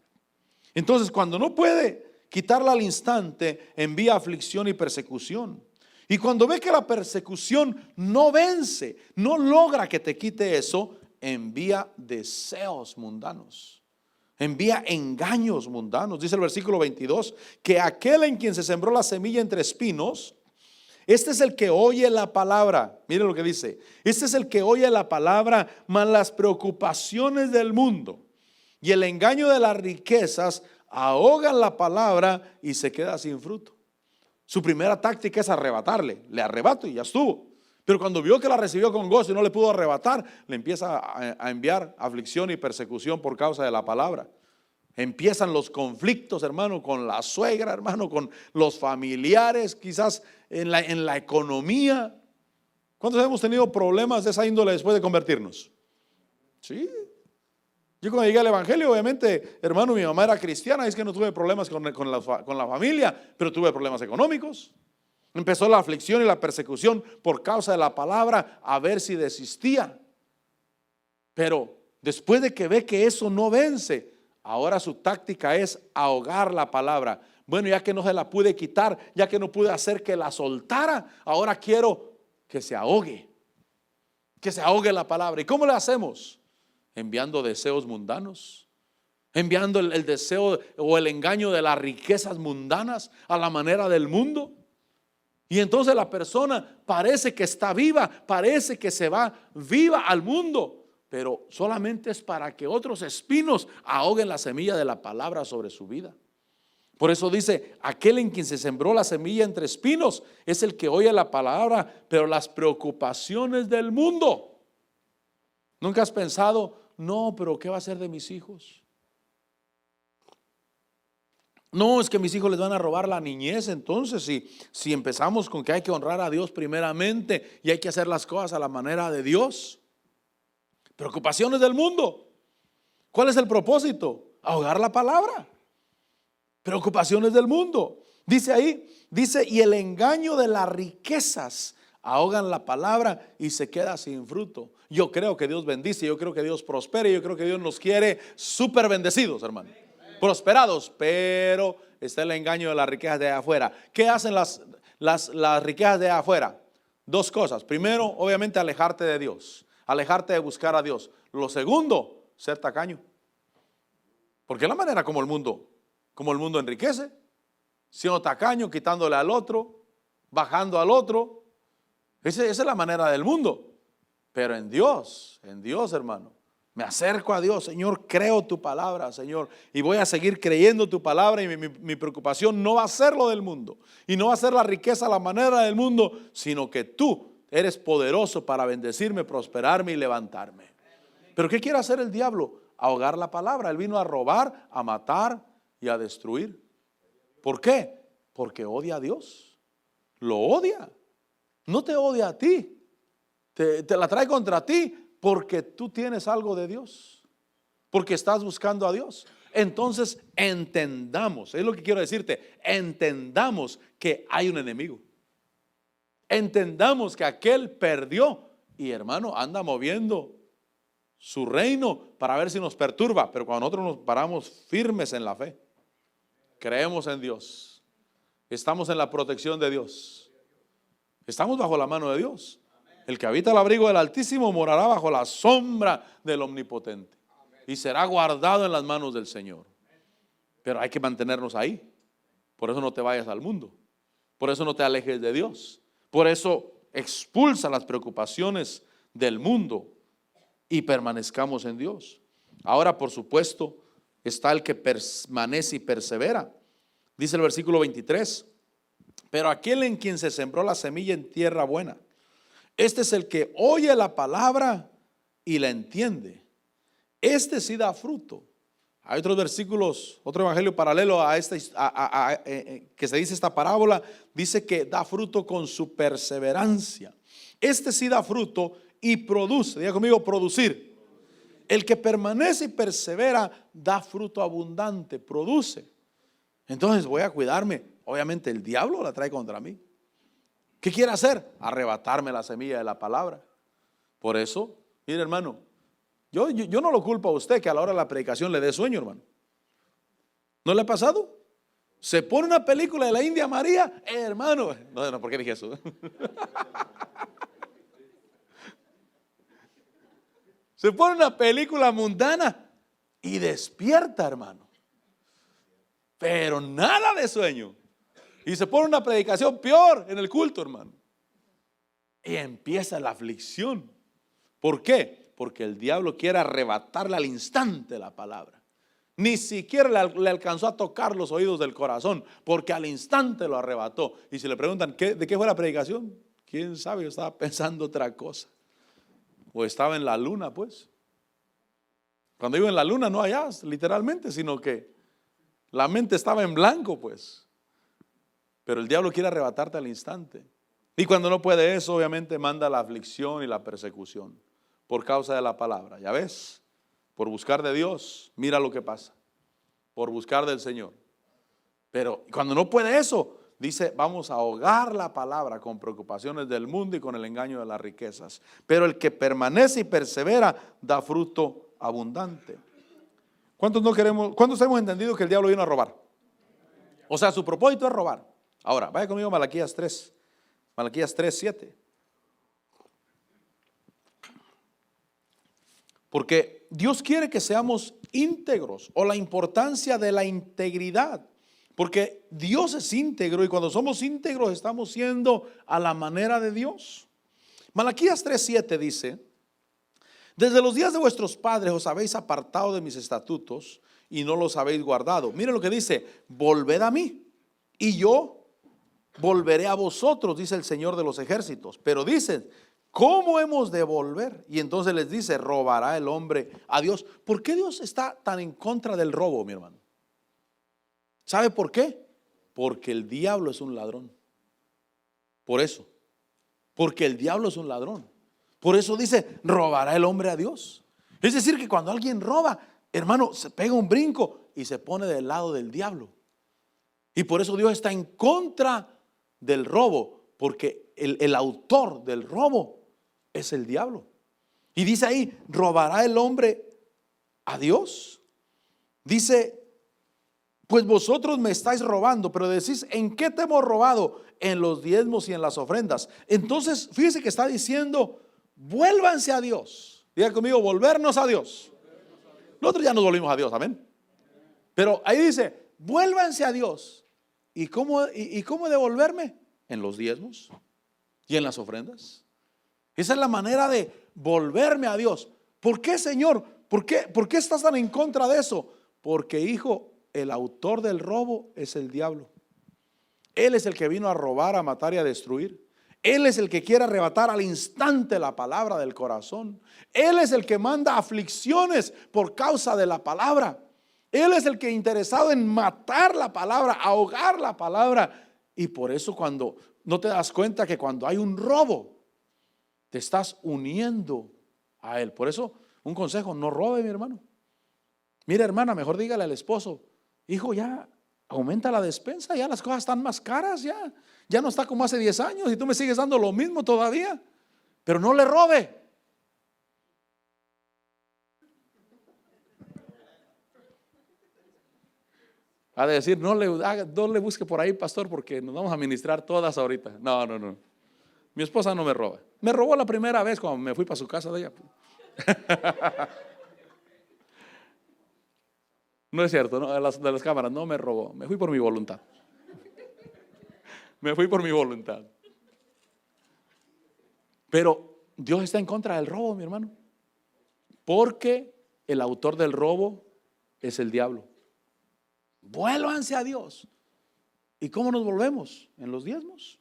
Entonces, cuando no puede quitarla al instante, envía aflicción y persecución. Y cuando ve que la persecución no vence, no logra que te quite eso, envía deseos mundanos, envía engaños mundanos. Dice el versículo 22, que aquel en quien se sembró la semilla entre espinos, este es el que oye la palabra. Mire lo que dice. Este es el que oye la palabra, mas las preocupaciones del mundo y el engaño de las riquezas ahogan la palabra y se queda sin fruto. Su primera táctica es arrebatarle. Le arrebato y ya estuvo. Pero cuando vio que la recibió con gozo y no le pudo arrebatar, le empieza a enviar aflicción y persecución por causa de la palabra. Empiezan los conflictos, hermano, con la suegra, hermano, con los familiares, quizás en la economía. ¿Cuántos hemos tenido problemas de esa índole después de convertirnos? Sí. Yo cuando llegué al evangelio, obviamente, hermano, mi mamá era cristiana, es que no tuve problemas con la familia, pero tuve problemas económicos. Empezó la aflicción y la persecución por causa de la palabra, a ver si desistía. Pero después de que ve que eso no vence, ahora su táctica es ahogar la palabra. Bueno, ya que no se la pude quitar, ya que no pude hacer que la soltara, ahora quiero que se ahogue. Que se ahogue la palabra. ¿Y cómo le hacemos? Enviando deseos mundanos. Enviando el deseo o el engaño de las riquezas mundanas a la manera del mundo. Y entonces la persona parece que está viva, parece que se va viva al mundo, pero solamente es para que otros espinos ahoguen la semilla de la palabra sobre su vida. Por eso dice, aquel en quien se sembró la semilla entre espinos es el que oye la palabra, pero las preocupaciones del mundo. ¿Nunca has pensado, no, pero qué va a ser de mis hijos? No, es que mis hijos les van a robar la niñez. Entonces si empezamos con que hay que honrar a Dios primeramente y hay que hacer las cosas a la manera de Dios. Preocupaciones del mundo. ¿Cuál es el propósito? Ahogar la palabra. Preocupaciones del mundo. Dice ahí, y el engaño de las riquezas ahogan la palabra y se queda sin fruto. Yo creo que Dios bendice, yo creo que Dios prospera, yo creo que Dios nos quiere súper bendecidos, hermano. Prosperados, pero está el engaño de las riquezas de afuera. ¿Qué hacen las riquezas de afuera? Dos cosas. Primero, obviamente, alejarte de Dios, alejarte de buscar a Dios. Lo segundo, ser tacaño. Porque es la manera como el mundo enriquece, siendo tacaño, quitándole al otro, bajando al otro. Esa es la manera del mundo. Pero en Dios, hermano, me acerco a Dios. Señor, creo tu palabra, Señor, y voy a seguir creyendo tu palabra. Y mi preocupación no va a ser lo del mundo, y no va a ser la riqueza a la manera del mundo, sino que tú eres poderoso para bendecirme, prosperarme y levantarme. Pero ¿qué quiere hacer el diablo? Ahogar la palabra. Él vino a robar, a matar y a destruir. ¿Por qué? Porque odia a Dios. Lo odia. No te odia a ti. Te la trae contra ti porque tú tienes algo de Dios. Porque estás buscando a Dios. Entonces entendamos, es lo que quiero decirte, entendamos que hay un enemigo. Entendamos que aquel perdió y, hermano, anda moviendo su reino para ver si nos perturba. Pero cuando nosotros nos paramos firmes en la fe, creemos en Dios, estamos en la protección de Dios, estamos bajo la mano de Dios. El que habita el abrigo del Altísimo morará bajo la sombra del Omnipotente y será guardado en las manos del Señor. Pero hay que mantenernos ahí. Por eso no te vayas al mundo, por eso no te alejes de Dios, por eso expulsa las preocupaciones del mundo y permanezcamos en Dios. Ahora, por supuesto, está el que permanece y persevera. Dice el versículo 23, pero aquel en quien se sembró la semilla en tierra buena, este es el que oye la palabra y la entiende. Este sí da fruto. Hay otros versículos, otro evangelio paralelo a este, que se dice esta parábola, dice que da fruto con su perseverancia. Este sí da fruto y produce, diga conmigo, producir. El que permanece y persevera da fruto abundante, produce. Entonces voy a cuidarme. Obviamente el diablo la trae contra mí. ¿Qué quiere hacer? Arrebatarme la semilla de la palabra. Por eso, mire, hermano, yo no lo culpo a usted que a la hora de la predicación le dé sueño, hermano. ¿No le ha pasado? Se pone una película de la India María, hermano. No, ¿por qué dije eso? Se pone una película mundana y despierta, hermano. Pero nada de sueño. Y se pone una predicación peor en el culto, hermano. Y empieza la aflicción. ¿Por qué? Porque el diablo quiere arrebatarle al instante la palabra. Ni siquiera le alcanzó a tocar los oídos del corazón, porque al instante lo arrebató. Y si le preguntan, ¿de qué fue la predicación? ¿Quién sabe? Yo estaba pensando otra cosa. O estaba en la luna, pues. Cuando digo en la luna, no allá, literalmente, sino que la mente estaba en blanco, pues. Pero el diablo quiere arrebatarte al instante. Y cuando no puede eso, obviamente manda la aflicción y la persecución por causa de la palabra. ¿Ya ves? Por buscar de Dios, mira lo que pasa. Por buscar del Señor. Pero cuando no puede eso, dice, vamos a ahogar la palabra con preocupaciones del mundo y con el engaño de las riquezas. Pero el que permanece y persevera da fruto abundante. ¿Cuántos hemos entendido que el diablo vino a robar? O sea, su propósito es robar. Ahora, vaya conmigo a Malaquías 3. Malaquías 3:7. Porque Dios quiere que seamos íntegros, o la importancia de la integridad. Porque Dios es íntegro y cuando somos íntegros estamos siendo a la manera de Dios. Malaquías 3:7 dice: desde los días de vuestros padres os habéis apartado de mis estatutos y no los habéis guardado. Miren lo que dice: volved a mí y yo volveré a vosotros, dice el Señor de los ejércitos. Pero dicen: ¿cómo hemos de volver? Y entonces les dice: robará el hombre a Dios. ¿Por qué Dios está tan en contra del robo, mi hermano? ¿Sabe por qué? Porque el diablo es un ladrón. Por eso. Porque el diablo es un ladrón. Por eso dice: robará el hombre a Dios. Es decir, que cuando alguien roba, hermano, se pega un brinco y se pone del lado del diablo. Y por eso Dios está en contra del robo, porque el autor del robo es el diablo. Y dice ahí: robará el hombre a Dios. Dice: pues vosotros me estáis robando. Pero decís: ¿en qué te hemos robado? En los diezmos y en las ofrendas. Entonces fíjese que está diciendo: vuélvanse a Dios. Diga conmigo: volvernos a Dios. Nosotros ya nos volvimos a Dios, amén. Pero ahí dice: vuélvanse a Dios. ¿Y cómo devolverme? En los diezmos y en las ofrendas. Esa es la manera de volverme a Dios. ¿Por qué, Señor? ¿Por qué estás tan en contra de eso? Porque, hijo, el autor del robo es el diablo. Él es el que vino a robar, a matar y a destruir. Él es el que quiere arrebatar al instante la palabra del corazón. Él es el que manda aflicciones por causa de la palabra. Él es el que interesado en matar la palabra, ahogar la palabra. Y por eso cuando no te das cuenta que cuando hay un robo, te estás uniendo a él. Por eso un consejo: no robe, mi hermano. Mira, hermana, mejor dígale al esposo: hijo, ya aumenta la despensa, ya las cosas están más caras, ya no está como hace 10 años y tú me sigues dando lo mismo todavía. Pero no le robe. Ha de decir: no le busque por ahí, pastor, porque nos vamos a ministrar todas ahorita. No. Mi esposa no me roba. Me robó la primera vez cuando me fui para su casa de ella. No es cierto, ¿no? De las cámaras no me robó. Me fui por mi voluntad. Me fui por mi voluntad. Pero Dios está en contra del robo, mi hermano. Porque el autor del robo es el diablo. Vuélvanse a Dios. ¿Y cómo nos volvemos? En los diezmos.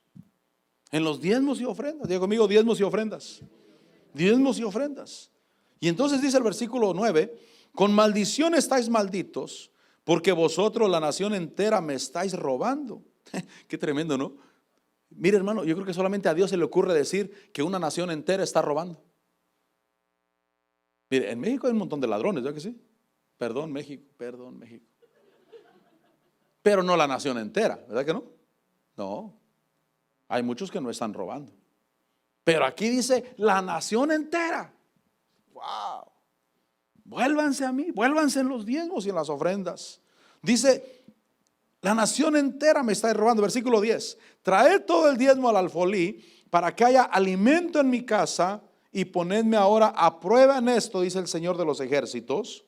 En los diezmos y ofrendas. Diga conmigo: diezmos y ofrendas. Diezmos y ofrendas. Y entonces dice el versículo 9: con maldición estáis malditos, porque vosotros, la nación entera, me estáis robando. Qué tremendo, ¿no? Mire, hermano, yo creo que solamente a Dios se le ocurre decir que una nación entera está robando. Mire, en México hay un montón de ladrones, ¿verdad que sí? Perdón, México. Pero no la nación entera, ¿verdad que no? No, hay muchos que no están robando. Pero aquí dice: la nación entera. Wow. Vuélvanse a mí, vuélvanse en los diezmos y en las ofrendas. Dice: la nación entera me está robando. Versículo 10: traed todo el diezmo al alfolí, para que haya alimento en mi casa, y ponedme ahora a prueba en esto, dice el Señor de los ejércitos,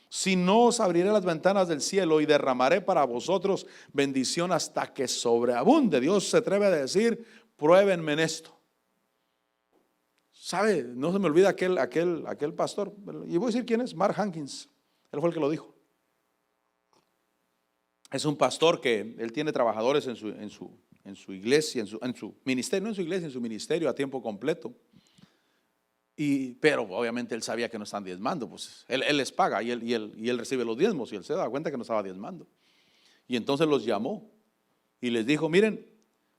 si no os abriré las ventanas del cielo y derramaré para vosotros bendición hasta que sobreabunde. Dios se atreve a decir: pruébenme en esto. ¿Sabe? No se me olvida aquel pastor, y voy a decir quién es: Mark Hankins. Él fue el que lo dijo. Es un pastor que él tiene trabajadores en su iglesia, en su ministerio, no en su iglesia, en su ministerio a tiempo completo. Pero obviamente él sabía que no están diezmando, pues él les paga y él recibe los diezmos, y él se da cuenta que no estaba diezmando. Y entonces los llamó y les dijo: miren,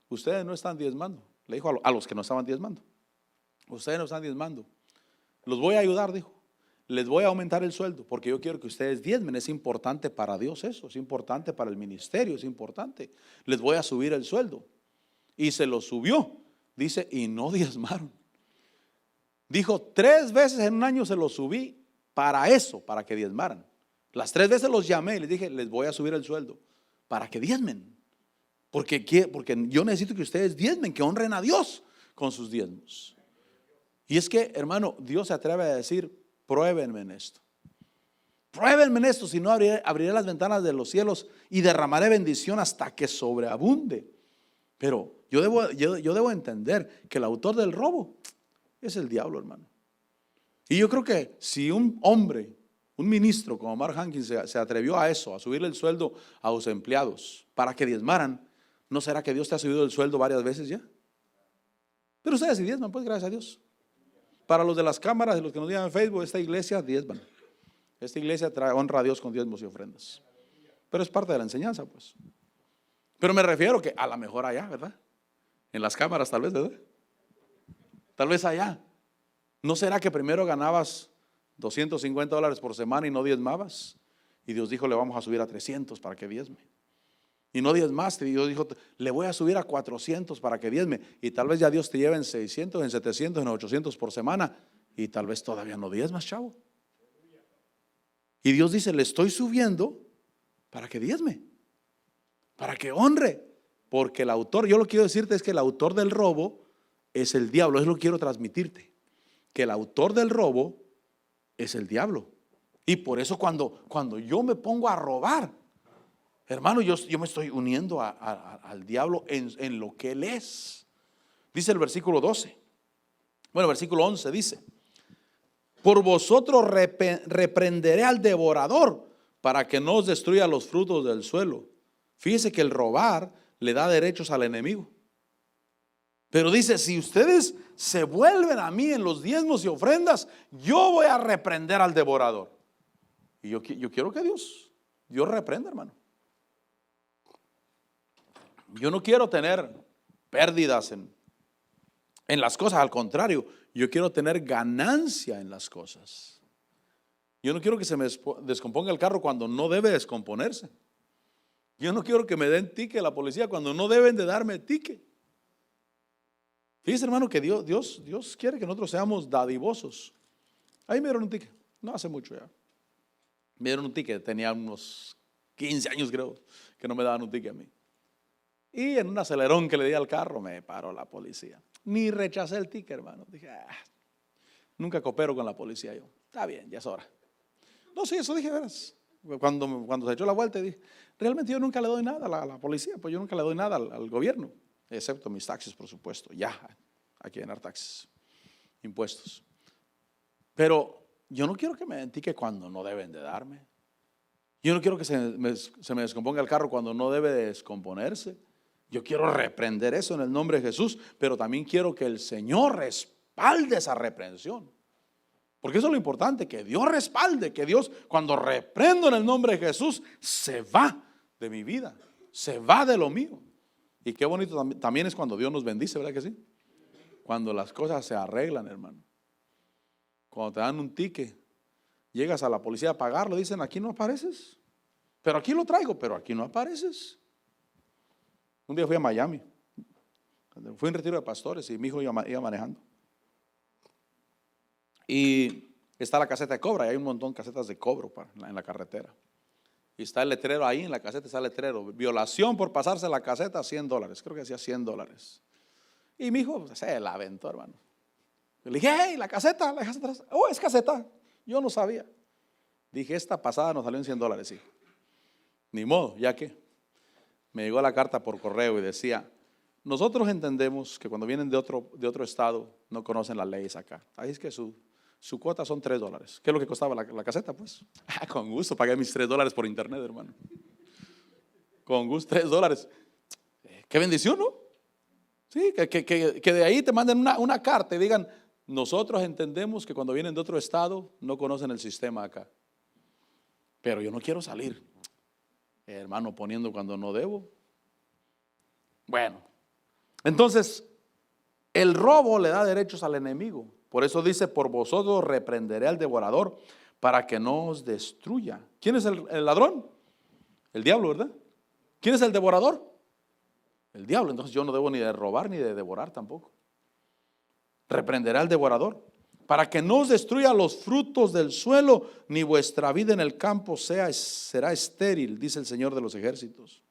ustedes no están diezmando. Le dijo a los que no estaban diezmando: ustedes no están diezmando, los voy a ayudar, dijo. Les voy a aumentar el sueldo, porque yo quiero que ustedes diezmen. Es importante para Dios eso, es importante para el ministerio, es importante. Les voy a subir el sueldo. Y se lo subió, dice, y no diezmaron. Dijo: 3 veces en un año se lo subí para eso, para que diezmaran. Las 3 veces los llamé y les dije: les voy a subir el sueldo, para que diezmen. Porque yo necesito que ustedes diezmen, que honren a Dios con sus diezmos. Y es que, hermano, Dios se atreve a decir, pruébenme en esto. Pruébenme en esto, si no abriré las ventanas de los cielos y derramaré bendición hasta que sobreabunde. Pero yo debo entender que el autor del robo es el diablo, hermano. Y yo creo que si un hombre, un ministro como Mark Hankins se atrevió a eso, a subirle el sueldo a sus empleados para que diezmaran, ¿no será que Dios te ha subido el sueldo varias veces ya? Pero ustedes sí diezman, pues, gracias a Dios. Para los de las cámaras, de los que nos digan en Facebook, esta iglesia diezman. Esta iglesia honra a Dios con diezmos y ofrendas. Pero es parte de la enseñanza, pues. Pero me refiero que a lo mejor allá, ¿verdad? En las cámaras tal vez, ¿verdad? Tal vez allá. ¿No será que primero ganabas $250 por semana y no diezmabas? Y Dios dijo, le vamos a subir a 300 para que diezme. Y no diezmaste, y Dios dijo, le voy a subir a 400 para que diezme. Y tal vez ya Dios te lleve en 600, en 700, en 800 por semana. Y tal vez todavía no diezmas, chavo. Y Dios dice, le estoy subiendo para que diezme, para que honre. Porque el autor, yo lo que quiero decirte es que el autor del robo es el diablo. Eso lo quiero transmitirte. Que el autor del robo es el diablo. Y por eso cuando yo me pongo a robar, hermano, yo me estoy uniendo al diablo en lo que él es. Dice el versículo 12. Bueno, versículo 11 dice, por vosotros reprenderé al devorador para que no os destruya los frutos del suelo. Fíjese que el robar le da derechos al enemigo. Pero dice, si ustedes se vuelven a mí en los diezmos y ofrendas, yo voy a reprender al devorador. Y yo quiero que Dios reprenda, hermano. Yo no quiero tener pérdidas en las cosas, al contrario, yo quiero tener ganancia en las cosas. Yo no quiero que se me descomponga el carro cuando no debe descomponerse. Yo no quiero que me den ticket a la policía cuando no deben de darme ticket. Fíjese, hermano, que Dios quiere que nosotros seamos dadivosos. Ahí me dieron un ticket, no hace mucho ya. Me dieron un ticket, tenía unos 15 años creo, que no me daban un ticket a mí. Y en un acelerón que le di al carro me paró la policía. Ni rechacé el ticket, hermano. Dije, nunca coopero con la policía yo. Está bien, ya es hora. No, sí, eso dije, verás. Cuando se echó la vuelta dije, realmente yo nunca le doy nada a la policía, pues yo nunca le doy nada al gobierno, excepto mis taxes, por supuesto. Ya, hay que llenar taxes, impuestos. Pero yo no quiero que me den ticket cuando no deben de darme. Yo no quiero que se me descomponga el carro cuando no debe de descomponerse. Yo quiero reprender eso en el nombre de Jesús, pero también quiero que el Señor respalde esa reprensión. Porque eso es lo importante, que Dios respalde, que Dios cuando reprendo en el nombre de Jesús se va de mi vida, se va de lo mío. Y qué bonito también es cuando Dios nos bendice, ¿verdad que sí? Cuando las cosas se arreglan, hermano. Cuando te dan un ticket, llegas a la policía a pagarlo, dicen, aquí no apareces. Pero aquí lo traigo, pero aquí no apareces. Un día fui a Miami, fui en retiro de pastores y mi hijo iba manejando. Y está la caseta de cobro, y hay un montón de casetas de cobro en la carretera. Y está el letrero ahí, en la caseta está el letrero, violación por pasarse la caseta, $100, creo que decía $100. Y mi hijo se la aventó, hermano. Le dije, hey, la caseta, la dejaste atrás. Oh, es caseta, yo no sabía. Dije, esta pasada nos salió en $100, sí. Ni modo, ya que me llegó la carta por correo y decía, nosotros entendemos que cuando vienen de otro estado no conocen las leyes acá. Ahí es que su cuota son $3. ¿Qué es lo que costaba la caseta? Pues con gusto pagué mis $3 por internet, hermano. Con gusto, $3. Qué bendición, ¿no? Sí, que de ahí te manden una carta y digan, nosotros entendemos que cuando vienen de otro estado no conocen el sistema acá. Pero yo no quiero salir, hermano, poniendo cuando no debo. Bueno, entonces el robo le da derechos al enemigo. Por eso dice, por vosotros reprenderé al devorador para que no os destruya. ¿Quién es el ladrón? El diablo, ¿verdad? ¿Quién es el devorador? El diablo. Entonces yo no debo ni de robar ni de devorar tampoco. Reprenderé al devorador para que no os destruya los frutos del suelo, ni vuestra vida en el campo será estéril, dice el Señor de los ejércitos.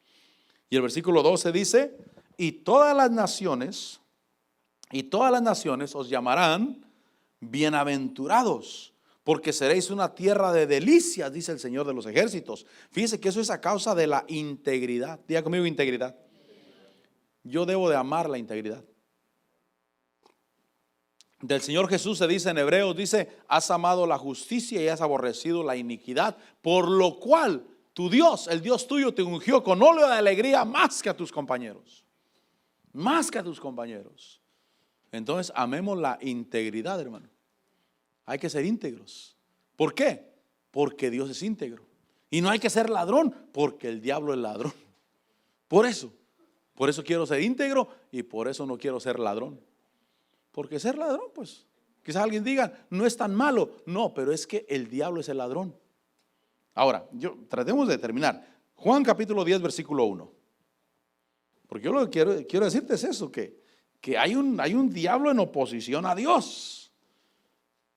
Y el versículo 12 dice, y todas las naciones os llamarán bienaventurados, porque seréis una tierra de delicias, dice el Señor de los ejércitos. Fíjese que eso es a causa de la integridad. Diga conmigo, integridad. Yo debo de amar la integridad. Del Señor Jesús se dice en Hebreos, dice, has amado la justicia y has aborrecido la iniquidad, por lo cual tu Dios, el Dios tuyo, te ungió con óleo de alegría más que a tus compañeros. Más que a tus compañeros. Entonces amemos la integridad, hermano. Hay que ser íntegros. ¿Por qué? Porque Dios es íntegro. Y no hay que ser ladrón, porque el diablo es ladrón. Por eso quiero ser íntegro y por eso no quiero ser ladrón. Porque ser ladrón, pues, quizás alguien diga, no es tan malo. No, pero es que el diablo es el ladrón. Ahora, tratemos de terminar. Juan capítulo 10, versículo 1. Porque yo lo que quiero decirte es eso, que hay un diablo en oposición a Dios.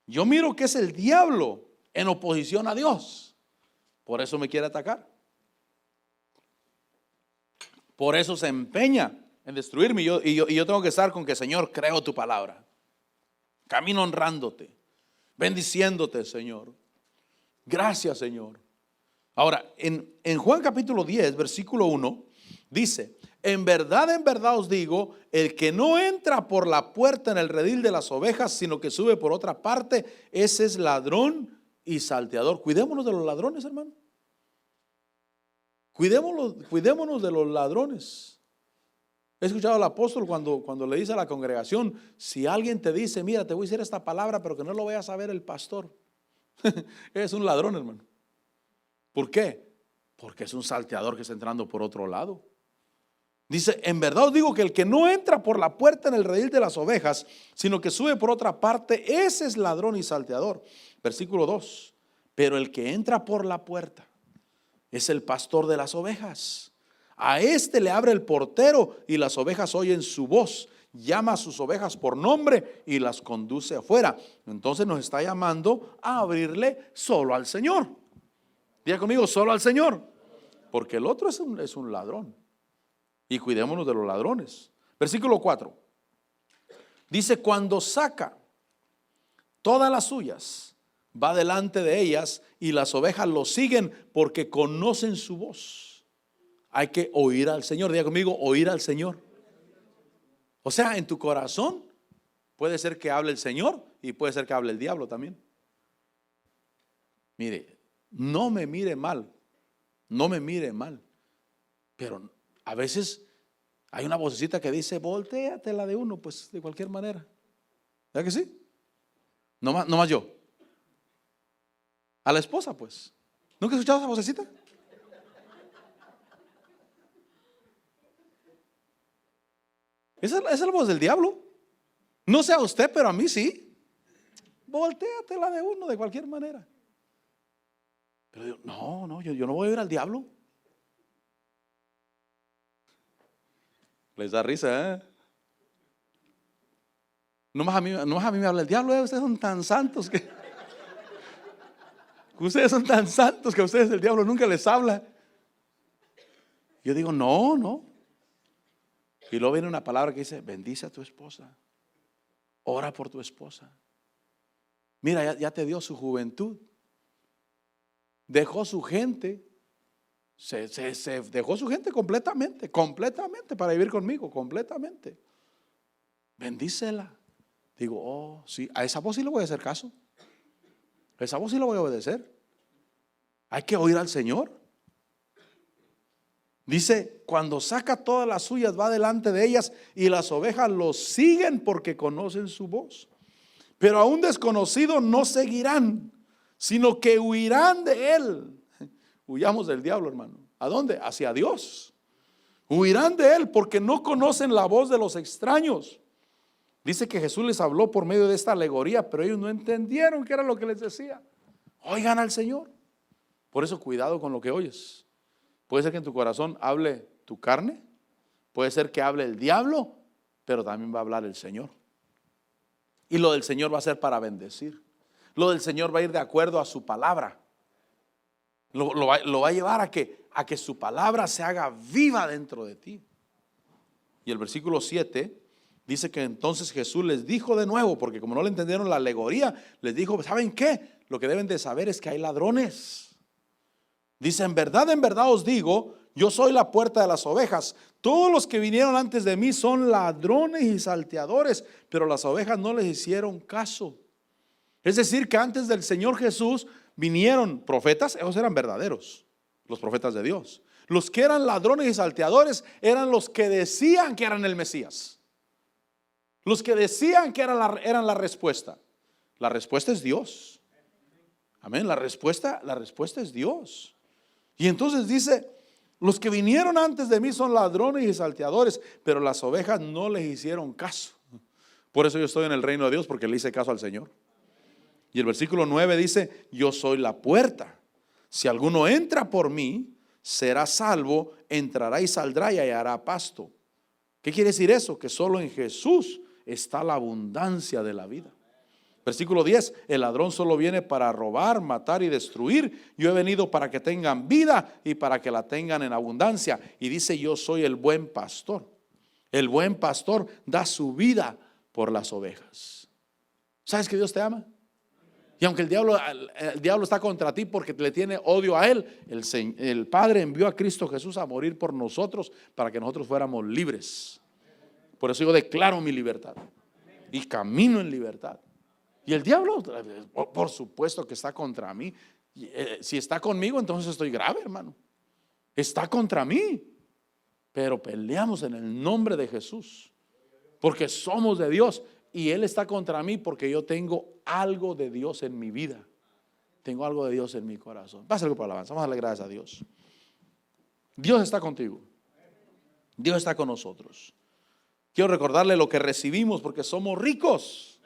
Yo miro que es el diablo en oposición a Dios. Por eso me quiere atacar. Por eso se empeña en destruirme. Y yo tengo que estar con que, Señor, creo tu palabra. Camino honrándote, bendiciéndote, Señor. Gracias, Señor. Ahora, en Juan capítulo 10, versículo 1, dice, en verdad os digo, el que no entra por la puerta en el redil de las ovejas, sino que sube por otra parte, ese es ladrón y salteador. Cuidémonos de los ladrones, hermano. Cuidémonos de los ladrones. He escuchado al apóstol cuando le dice a la congregación, si alguien te dice, mira, te voy a decir esta palabra, pero que no lo vaya a saber el pastor. Es un ladrón, hermano. ¿Por qué? Porque es un salteador que está entrando por otro lado. Dice, en verdad os digo que el que no entra por la puerta en el redil de las ovejas, sino que sube por otra parte, ese es ladrón y salteador. Versículo 2, pero el que entra por la puerta es el pastor de las ovejas. A este le abre el portero y las ovejas oyen su voz. Llama a sus ovejas por nombre y las conduce afuera. Entonces nos está llamando a abrirle solo al Señor. Diga conmigo, solo al Señor. Porque el otro es un ladrón. Y cuidémonos de los ladrones. Versículo 4. Dice, cuando saca todas las suyas, va delante de ellas y las ovejas lo siguen porque conocen su voz. Hay que oír al Señor. Diga conmigo, oír al Señor. O sea, en tu corazón puede ser que hable el Señor y puede ser que hable el diablo también. Mire, no me mire mal, pero a veces hay una vocecita que dice, voltéate la de uno, pues de cualquier manera. ¿Verdad que sí? No más yo. A la esposa, pues. ¿Nunca has escuchado esa vocecita? Esa es la voz del diablo. No sé a usted, pero a mí sí. Voltéate la de uno de cualquier manera. Pero yo, yo no voy a ir al diablo. Les da risa, ¿eh? No más a mí me habla el diablo. Ustedes son tan santos que a ustedes el diablo nunca les habla. Yo digo, no. Y luego viene una palabra que dice, bendice a tu esposa. Ora por tu esposa. Mira, ya te dio su juventud. Dejó su gente. Se dejó su gente completamente para vivir conmigo, completamente. Bendícela. Digo, sí, a esa voz sí le voy a hacer caso. A esa voz sí le voy a obedecer. Hay que oír al Señor. Dice, cuando saca todas las suyas, va delante de ellas y las ovejas lo siguen porque conocen su voz. Pero a un desconocido no seguirán, sino que huirán de él. Huyamos del diablo, hermano. ¿A dónde? Hacia Dios. Huirán de él porque no conocen la voz de los extraños. Dice que Jesús les habló por medio de esta alegoría, pero ellos no entendieron qué era lo que les decía. Oigan al Señor. Por eso cuidado con lo que oyes. Puede ser que en tu corazón hable tu carne, puede ser que hable el diablo, pero también va a hablar el Señor. Y lo del Señor va a ser para bendecir. Lo del Señor va a ir de acuerdo a su palabra. Lo va a llevar a a que su palabra se haga viva dentro de ti. Y el versículo 7 dice que entonces Jesús les dijo de nuevo, porque como no le entendieron la alegoría, les dijo, ¿saben qué? Lo que deben de saber es que hay ladrones. Dice, en verdad os digo, yo soy la puerta de las ovejas. Todos los que vinieron antes de mí son ladrones y salteadores, pero las ovejas no les hicieron caso. Es decir, que antes del Señor Jesús vinieron profetas, ellos eran verdaderos, los profetas de Dios. Los que eran ladrones y salteadores eran los que decían que eran el Mesías. Los que decían que eran la respuesta. La respuesta es Dios. Amén, la respuesta es Dios. Y entonces dice, los que vinieron antes de mí son ladrones y salteadores, pero las ovejas no les hicieron caso. Por eso yo estoy en el reino de Dios, porque le hice caso al Señor. Y el versículo 9 dice, yo soy la puerta. Si alguno entra por mí, será salvo, entrará y saldrá y hallará pasto. ¿Qué quiere decir eso? Que solo en Jesús está la abundancia de la vida. Versículo 10, el ladrón solo viene para robar, matar y destruir. Yo he venido para que tengan vida y para que la tengan en abundancia. Y dice, yo soy el buen pastor. El buen pastor da su vida por las ovejas. ¿Sabes que Dios te ama? Y aunque el diablo está contra ti porque le tiene odio a él, el Padre envió a Cristo Jesús a morir por nosotros para que nosotros fuéramos libres. Por eso yo declaro mi libertad y camino en libertad. Y el diablo, por supuesto que está contra mí. Si está conmigo, entonces estoy grave, hermano. Está contra mí. Pero peleamos en el nombre de Jesús, porque somos de Dios. Y Él está contra mí porque yo tengo algo de Dios en mi vida. Tengo algo de Dios en mi corazón. Pásale por la alabanza. Vamos a darle gracias a Dios. Dios está contigo. Dios está con nosotros. Quiero recordarle lo que recibimos porque somos ricos.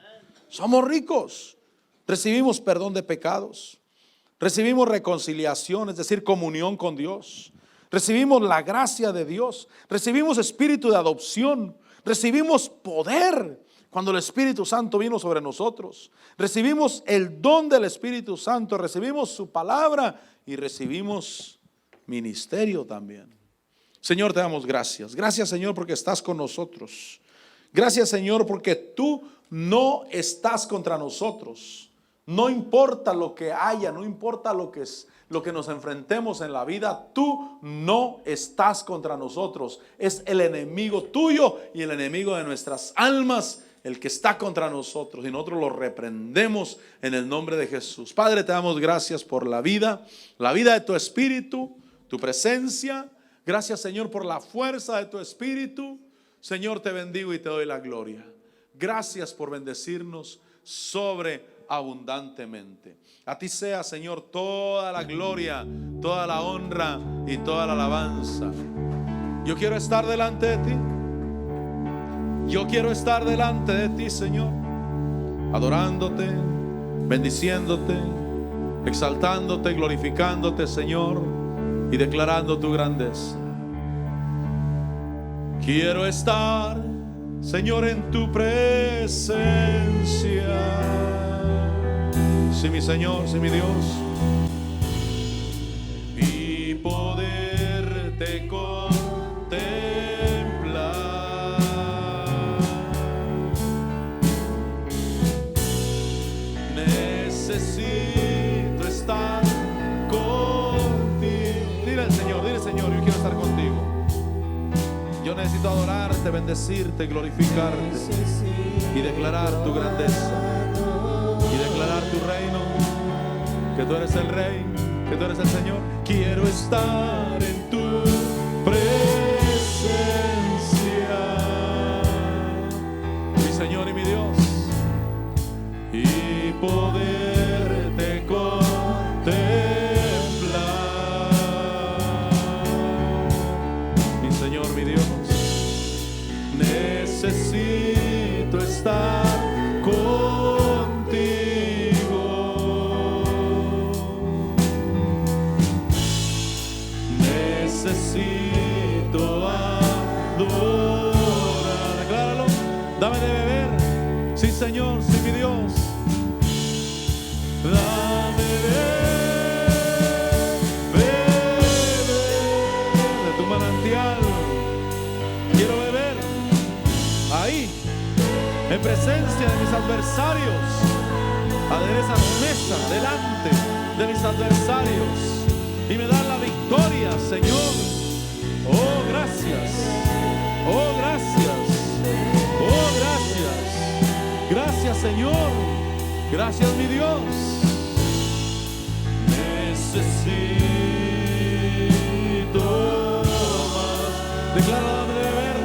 Somos ricos. Recibimos perdón de pecados. Recibimos reconciliación, es decir, comunión con Dios. Recibimos la gracia de Dios. Recibimos espíritu de adopción. Recibimos poder cuando el Espíritu Santo vino sobre nosotros. Recibimos el don del Espíritu Santo. Recibimos su palabra y recibimos ministerio también. Señor, te damos gracias. Gracias, Señor, porque estás con nosotros. Gracias, Señor, porque tú no estás contra nosotros. No importa lo que haya, no importa lo que nos enfrentemos en la vida, tú no estás contra nosotros. Es el enemigo tuyo y el enemigo de nuestras almas el que está contra nosotros, y nosotros lo reprendemos en el nombre de Jesús. Padre, te damos gracias por la vida de tu Espíritu, tu presencia. Gracias, Señor, por la fuerza de tu Espíritu. Señor, te bendigo y te doy la gloria. Gracias por bendecirnos sobreabundantemente. A ti sea, Señor, toda la gloria, toda la honra y toda la alabanza. Yo quiero estar delante de ti. Yo quiero estar delante de ti, Señor, adorándote, bendiciéndote, exaltándote, glorificándote, Señor, y declarando tu grandeza. Quiero estar, Señor, en tu presencia. Sí, mi Señor, sí, mi Dios. Y poderte necesito estar contigo. Dile al Señor, yo quiero estar contigo. Yo necesito adorarte, bendecirte, glorificarte y declarar tu grandeza y declarar tu reino, que tú eres el Rey, que tú eres el Señor. Quiero estar en tu presencia, mi Señor y mi Dios, y poderte contemplar, mi Señor, mi Dios. Necesito estar contigo. Necesito adorar. Decláralo. Dame de beber. Sí, Señor, sí, mi Dios. Dame de beber. En presencia de mis adversarios, aderezas mesa delante de mis adversarios y me das la victoria, Señor. Oh, gracias. Oh, gracias. Oh, gracias. Gracias, Señor. Gracias, mi Dios. Necesito más. Declara, dame de beber,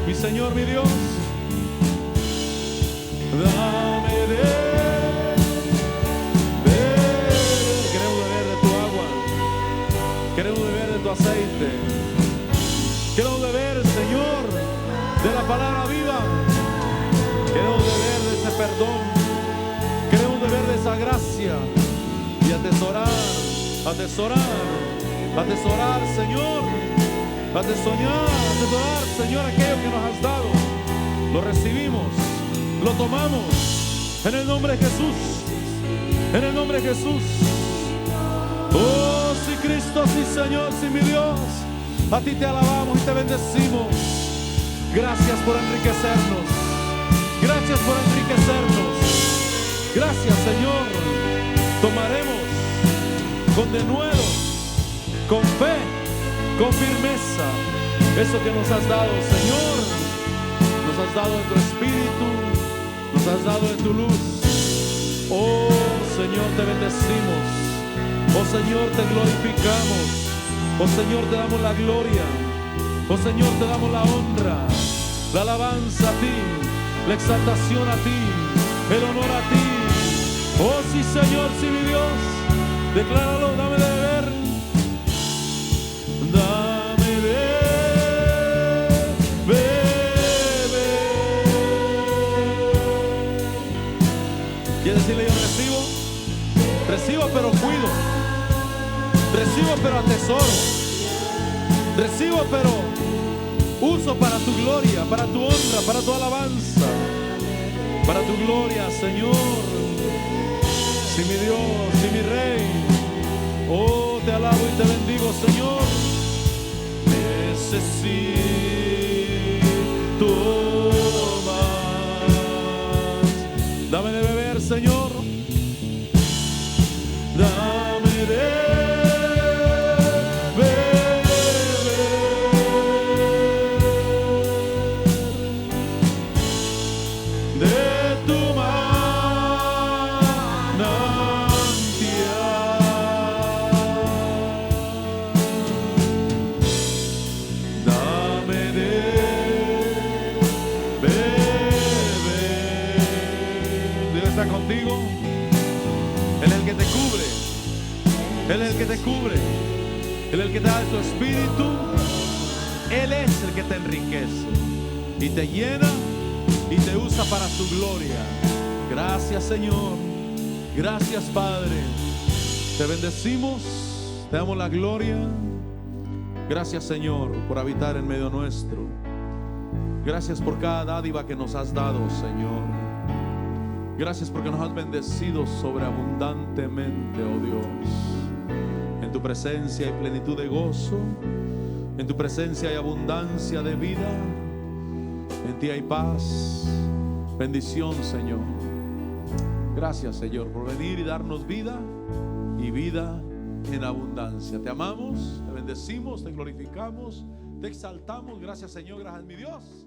mi Señor, mi Dios. Dame de beber. Queremos beber de tu agua. Queremos beber de tu aceite. Queremos beber, Señor, de la palabra viva. Queremos beber de ese perdón. Queremos beber de esa gracia. Y atesorar, Señor. Atesorar, Señor, aquello que nos has dado. Lo recibimos, lo tomamos. En el nombre de Jesús. En el nombre de Jesús. Oh, sí, Cristo, sí, Señor, sí, mi Dios. A ti te alabamos y te bendecimos. Gracias por enriquecernos. Gracias por enriquecernos. Gracias, Señor. Tomaremos con denuedo, con fe, con firmeza, eso que nos has dado, Señor. Nos has dado de tu Espíritu, nos has dado de tu luz. Oh, Señor, te bendecimos. Oh, Señor, te glorificamos. Oh, Señor, te damos la gloria. Oh, Señor, te damos la honra, la alabanza a ti, la exaltación a ti, el honor a ti. Oh, sí, Señor, sí, mi Dios. Decláralo, dame de beber. Dame de beber. ¿Quieres decirle yo recibo? Recibo pero cuido. Recibo pero atesoro. Recibo pero uso para tu gloria, para tu honra, para tu alabanza. Para tu gloria, Señor. Sí, mi Dios, sí, mi Rey. Oh, te alabo y te bendigo, Señor. Necesito más. Dame de beber, Señor. Dame de beber. De tu contigo. Él es el que te cubre. Él es el que te cubre. Él es el que te da de su espíritu. Él es el que te enriquece y te llena y te usa para su gloria. Gracias, Señor. Gracias, Padre. Te bendecimos. Te damos la gloria. Gracias, Señor, por habitar en medio nuestro. Gracias por cada dádiva que nos has dado, Señor. Gracias porque nos has bendecido sobreabundantemente, oh Dios. En tu presencia hay plenitud de gozo. En tu presencia hay abundancia de vida. En ti hay paz, bendición, Señor. Gracias, Señor, por venir y darnos vida y vida en abundancia. Te amamos, te bendecimos, te glorificamos, te exaltamos. Gracias, Señor, gracias, mi Dios.